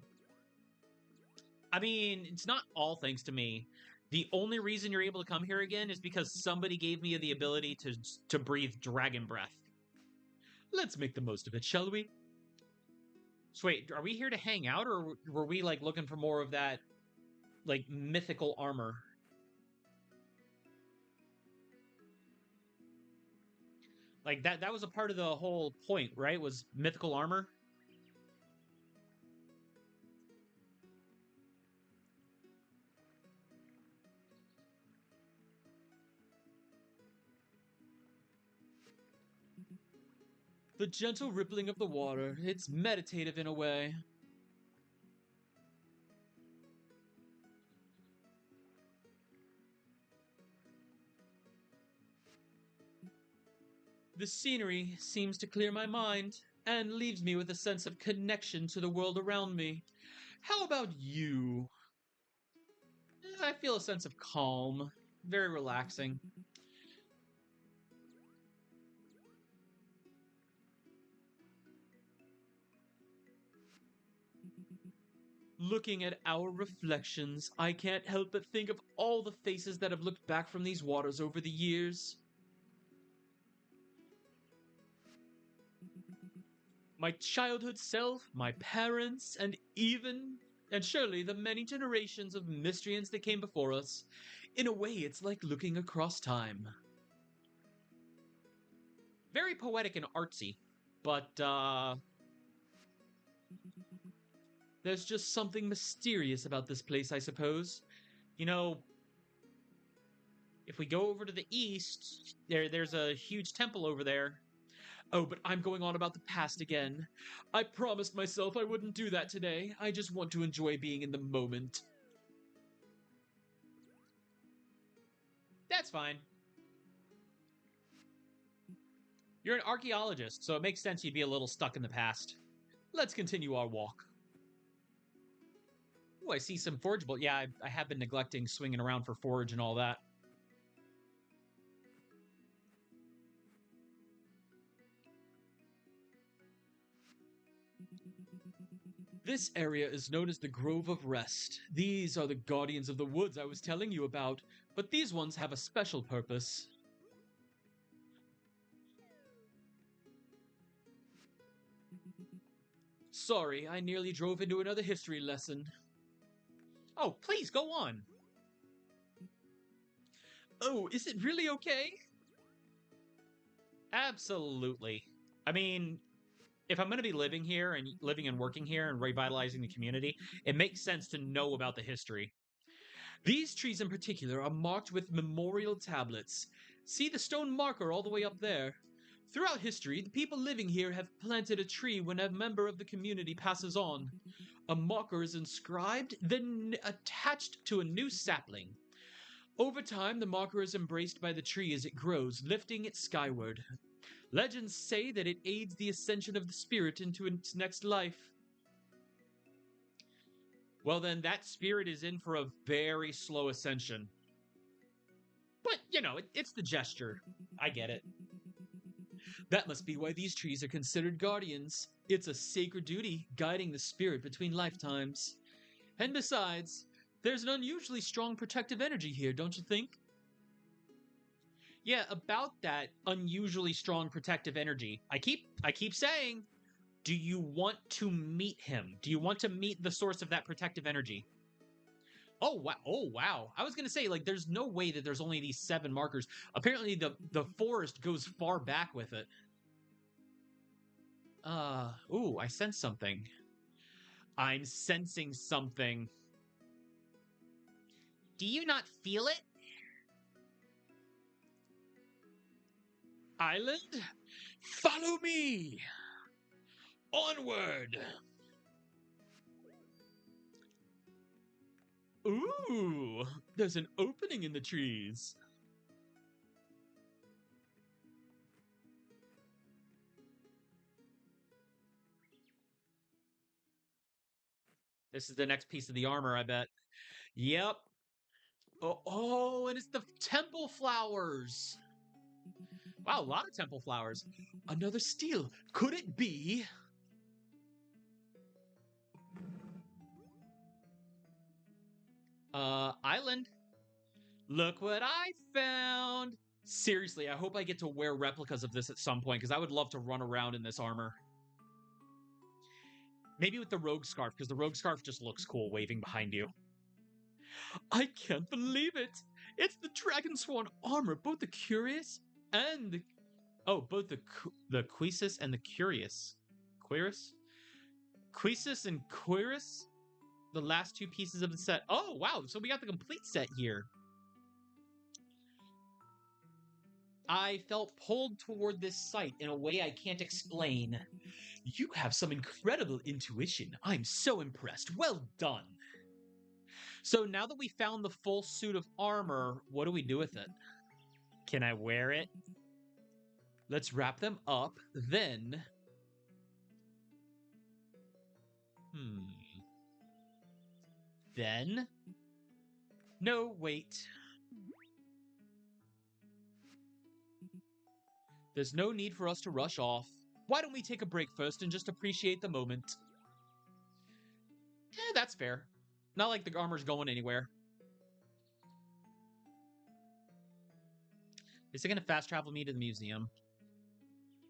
I mean, it's not all thanks to me. The only reason you're able to come here again is because somebody gave me the ability to breathe dragon breath. Let's make the most of it, shall we? So wait, are we here to hang out, or were we like looking for more of that like mythical armor? Like that was a part of the whole point, right? Was mythical armor? The gentle rippling of the water, it's meditative in a way. The scenery seems to clear my mind and leaves me with a sense of connection to the world around me. How about you? I feel a sense of calm, very relaxing. Looking at our reflections, I can't help but think of all the faces that have looked back from these waters over the years. My childhood self, my parents, and surely the many generations of Mistrians that came before us. In a way, it's like looking across time. Very poetic and artsy, but, there's just something mysterious about this place, I suppose. You know, if we go over to the east, there's a huge temple over there. Oh, but I'm going on about the past again. I promised myself I wouldn't do that today. I just want to enjoy being in the moment. That's fine. You're an archaeologist, so it makes sense you'd be a little stuck in the past. Let's continue our walk. Ooh, I see some forageable. Yeah, I have been neglecting swinging around for forage and all that. This area is known as the Grove of Rest. These are the guardians of the woods I was telling you about, but these ones have a special purpose. Sorry, I nearly drove into another history lesson. Oh, please, go on. Oh, is it really okay? Absolutely. I mean, if I'm going to be living here and living and working here and revitalizing the community, it makes sense to know about the history. These trees in particular are marked with memorial tablets. See the stone marker all the way up there? Throughout history, the people living here have planted a tree when a member of the community passes on. A marker is inscribed, then attached to a new sapling. Over time, the marker is embraced by the tree as it grows, lifting it skyward. Legends say that it aids the ascension of the spirit into its next life. Well, then, that spirit is in for a very slow ascension. But, you know, it's the gesture. I get it. That must be why these trees are considered guardians. It's a sacred duty guiding the spirit between lifetimes. And besides, there's an unusually strong protective energy here, don't you think? Yeah, about that unusually strong protective energy. I keep saying, do you want to meet him? Do you want to meet the source of that protective energy? Oh wow! Oh wow! I was gonna say, like, there's no way that there's only these 7 markers. Apparently, the forest goes far back with it. Ooh, I sense something. I'm sensing something. Do you not feel it? Island, follow me! Onward! Ooh, there's an opening in the trees. This is the next piece of the armor, I bet. Yep. Oh, and it's the temple flowers. Wow, a lot of temple flowers. Another steel. Could it be? Island. Look what I found. Seriously, I hope I get to wear replicas of this at some point because I would love to run around in this armor. Maybe with the rogue scarf, because the rogue scarf just looks cool waving behind you. I can't believe it! It's the Dragon Sworn armor, both the curious and the... Oh, both the Quisus and the curious. Quirus? Quisus and Quirus? The last 2 pieces of the set. Oh, wow, so we got the complete set here. I felt pulled toward this site in a way I can't explain. You have some incredible intuition. I'm so impressed. Well done. So now that we found the full suit of armor, what do we do with it? Can I wear it? Let's wrap them up, then... Then? No, wait. There's no need for us to rush off. Why don't we take a break first and just appreciate the moment? That's fair. Not like the armor's going anywhere. Is it going to fast travel me to the museum?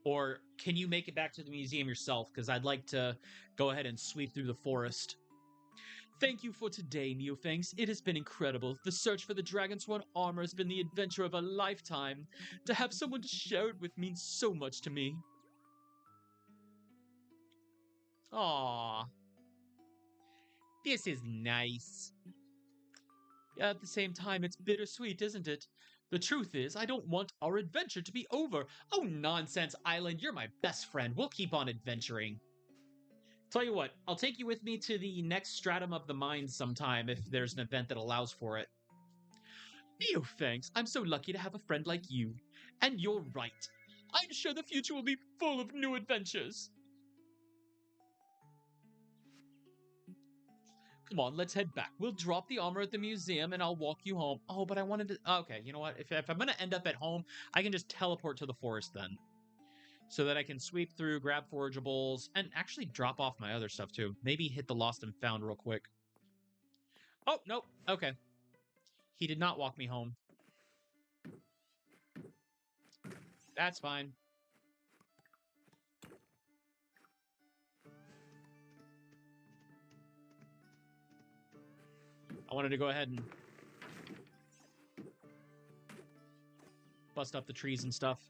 Or can you make it back to the museum yourself? Because I'd like to go ahead and sweep through the forest. Thank you for today, Neophanks. It has been incredible. The search for the Dragonsworn armor has been the adventure of a lifetime. To have someone to share it with means so much to me. Aww. This is nice. At the same time, it's bittersweet, isn't it? The truth is, I don't want our adventure to be over. Oh, nonsense, Island. You're my best friend. We'll keep on adventuring. Tell you what, I'll take you with me to the next stratum of the mine sometime if there's an event that allows for it. Oh, thanks. I'm so lucky to have a friend like you. And you're right. I'm sure the future will be full of new adventures. Come on, let's head back. We'll drop the armor at the museum and I'll walk you home. Oh, but I wanted to... Okay, you know what? If I'm going to end up at home, I can just teleport to the forest then. So that I can sweep through, grab forageables, and actually drop off my other stuff too. Maybe hit the lost and found real quick. Oh, nope. Okay. He did not walk me home. That's fine. I wanted to go ahead and bust up the trees and stuff.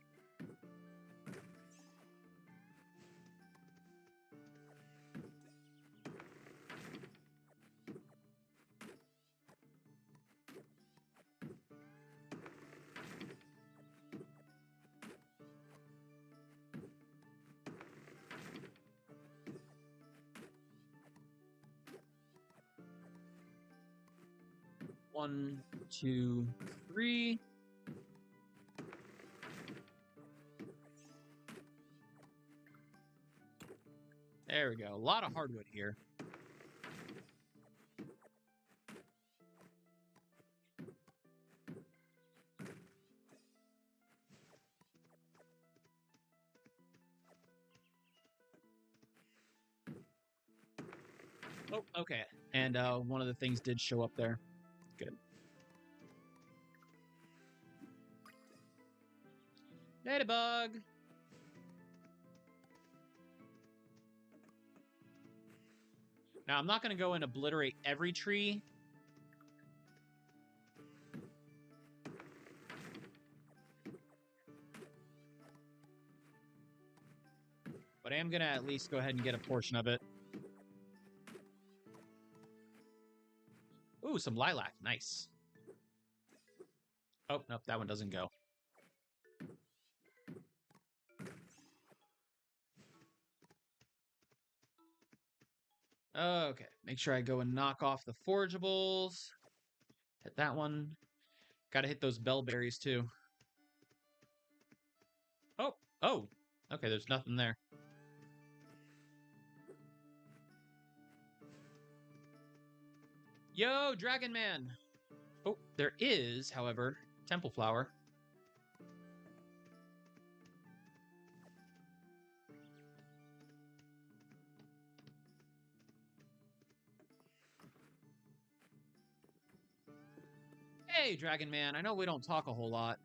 One, two, three. There we go. A lot of hardwood here. Oh, okay. And one of the things did show up there. Good. Ladybug! Now, I'm not going to go and obliterate every tree. But I am going to at least go ahead and get a portion of it. Ooh, some lilac. Nice. Oh, nope, that one doesn't go. Okay, make sure I go and knock off the forageables. Hit that one. Gotta hit those bellberries, too. Oh! Okay, there's nothing there. Yo, Dragon Man! Oh, there is, however, Temple Flower. Hey, Dragon Man, I know we don't talk a whole lot.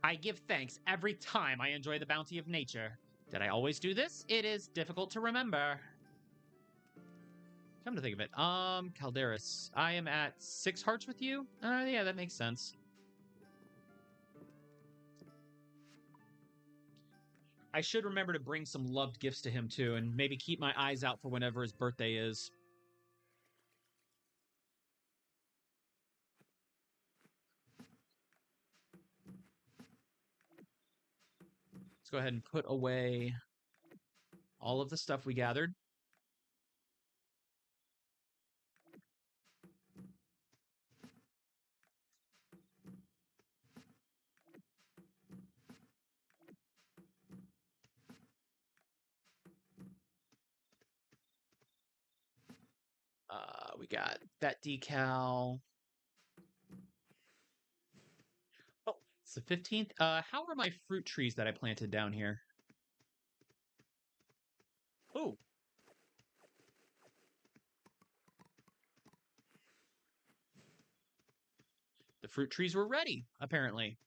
I give thanks every time I enjoy the bounty of nature. Did I always do this? It is difficult to remember. Come to think of it, Calderis, I am at 6 hearts with you? Yeah, that makes sense. I should remember to bring some loved gifts to him, too, and maybe keep my eyes out for whenever his birthday is. Let's go ahead and put away all of the stuff we gathered. We got that decal. Oh, it's the 15th. How are my fruit trees that I planted down here? Oh. The fruit trees were ready, apparently.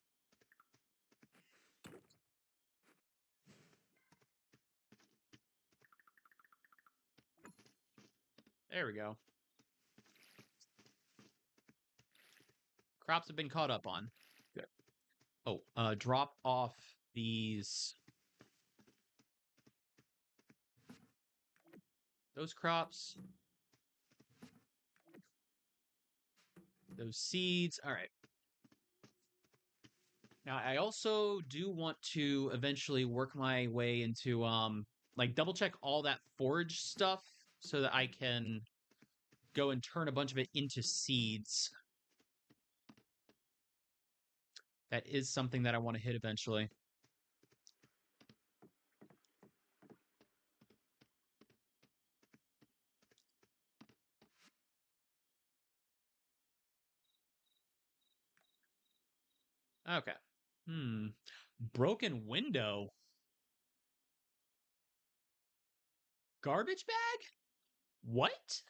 There we go. Crops have been caught up on. Good. Oh, drop off these... those crops. Those seeds. All right. Now, I also do want to eventually work my way into, like, double check all that forage stuff so that I can go and turn a bunch of it into seeds. That is something that I want to hit eventually. Okay. Broken window. Garbage bag? What?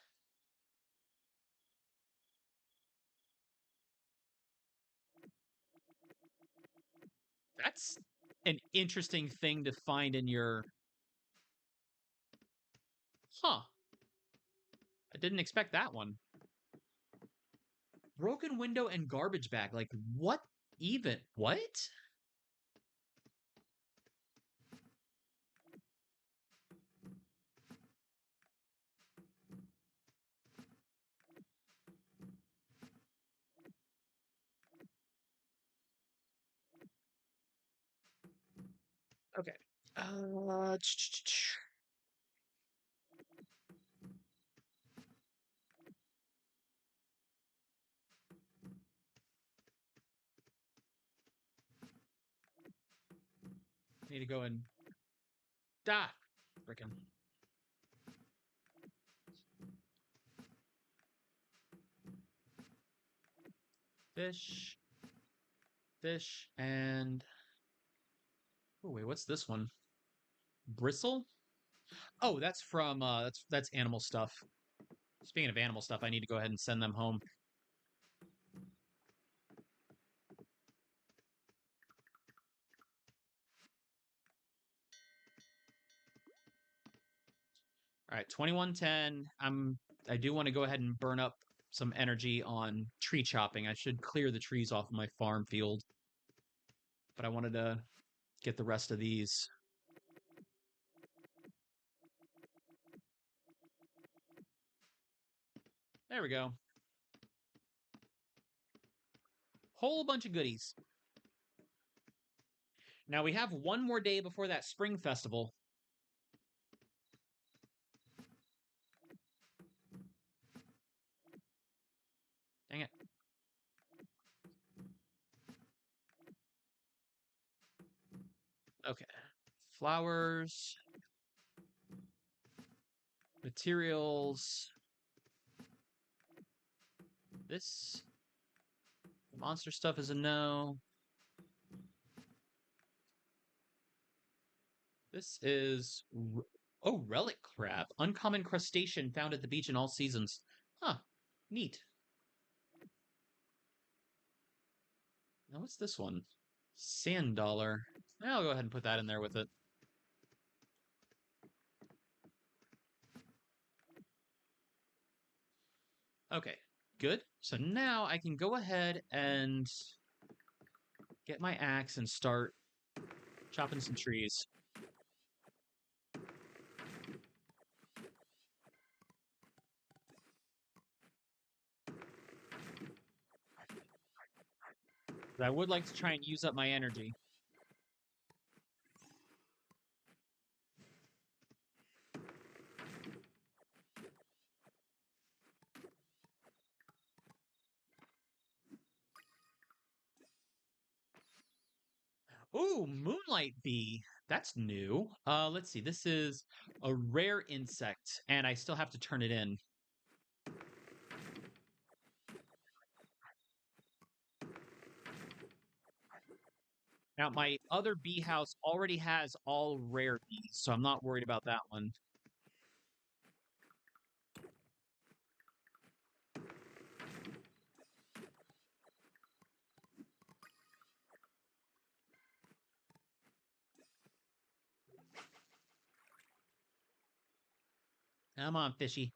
That's an interesting thing to find in your... Huh. I didn't expect that one. Broken window and garbage bag. Like, what even? What? Okay. Need to go and... Ah! Frickin'. Fish. Fish, and... Oh, wait, what's this one? Bristle? Oh, that's from, that's animal stuff. Speaking of animal stuff, I need to go ahead and send them home. All right, 2110. I do want to go ahead and burn up some energy on tree chopping. I should clear the trees off of my farm field. But I wanted to get the rest of these. There we go. Whole bunch of goodies. Now we have one more day before that spring festival. Dang it. Okay. Flowers. Materials. This monster stuff is a no. This is... Oh, relic crab. Uncommon crustacean found at the beach in all seasons. Huh. Neat. Now what's this one? Sand dollar. I'll go ahead and put that in there with it. Okay, good. So now I can go ahead and get my axe and start chopping some trees. But I would like to try and use up my energy. Ooh, Moonlight Bee. That's new. Let's see. This is a rare insect, and I still have to turn it in. Now, my other bee house already has all rare bees, so I'm not worried about that one. Come on, fishy.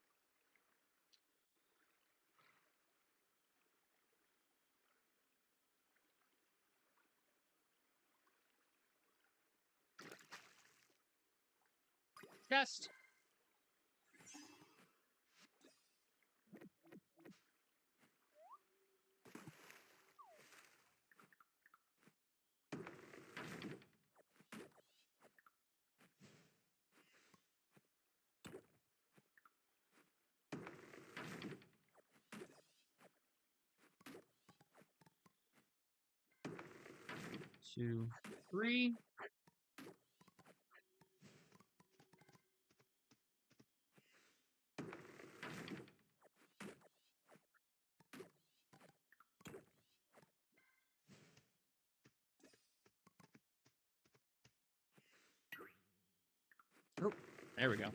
Chest. Two, three. Oh, there we go.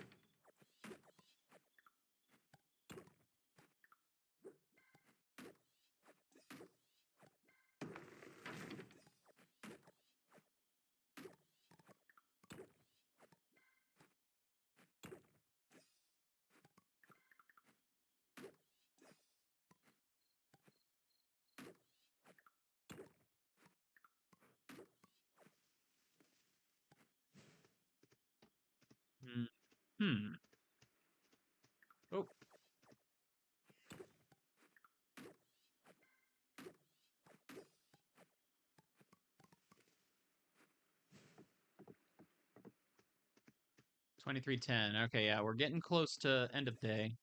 Hmm. Oh. $23.10. Okay, yeah, we're getting close to end of day.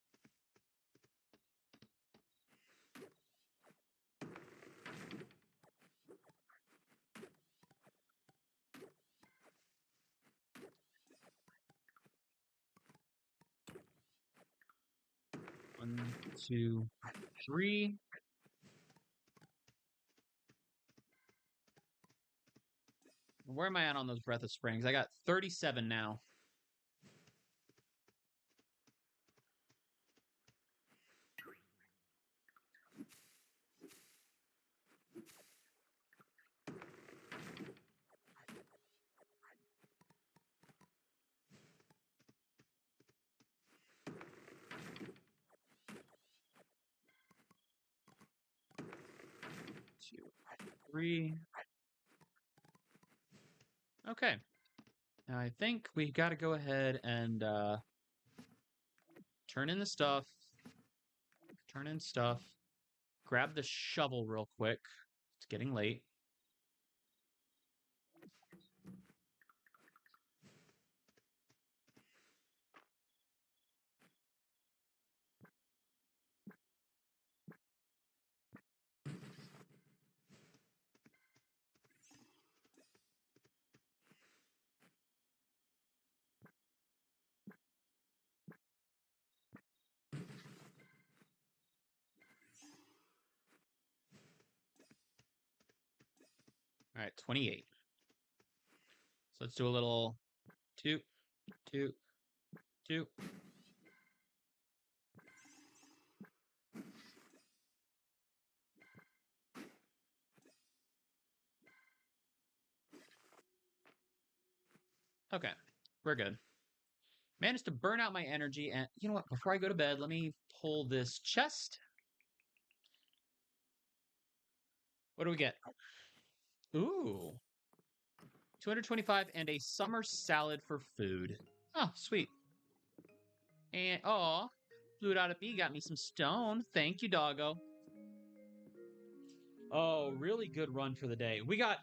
One, two, three. Where am I at on those Breath of Springs? I got 37 now. 3. Okay. Now I think we got to go ahead and turn in the stuff. Turn in stuff. Grab the shovel real quick. It's getting late. All right, 28. So let's do a little 2, 2, 2. Okay, we're good. Managed to burn out my energy, and you know what? Before I go to bed, let me pull this chest. What do we get? Ooh, 225 and a summer salad for food. Oh, sweet. And oh, Blue Dot Bee got me some stone. Thank you, doggo. Oh, really good run for the day. We got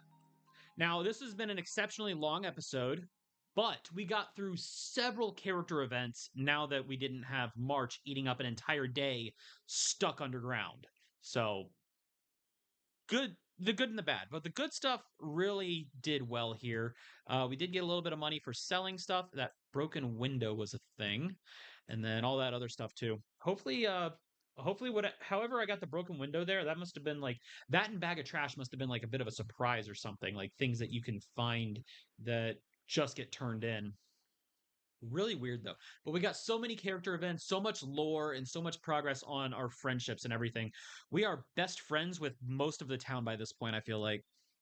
now. This has been an exceptionally long episode, but we got through several character events now that we didn't have March eating up an entire day stuck underground. So good, the good and the bad, but the good stuff really did well here. We did get a little bit of money for selling stuff. That broken window was a thing, and then all that other stuff too. Hopefully however I got the broken window there, that must have been like that and bag of trash must have been like a bit of a surprise or something, like things that you can find that just get turned in. Really weird though. But we got so many character events, so much lore, and so much progress on our friendships and everything. We are best friends with most of the town by this point, I feel like.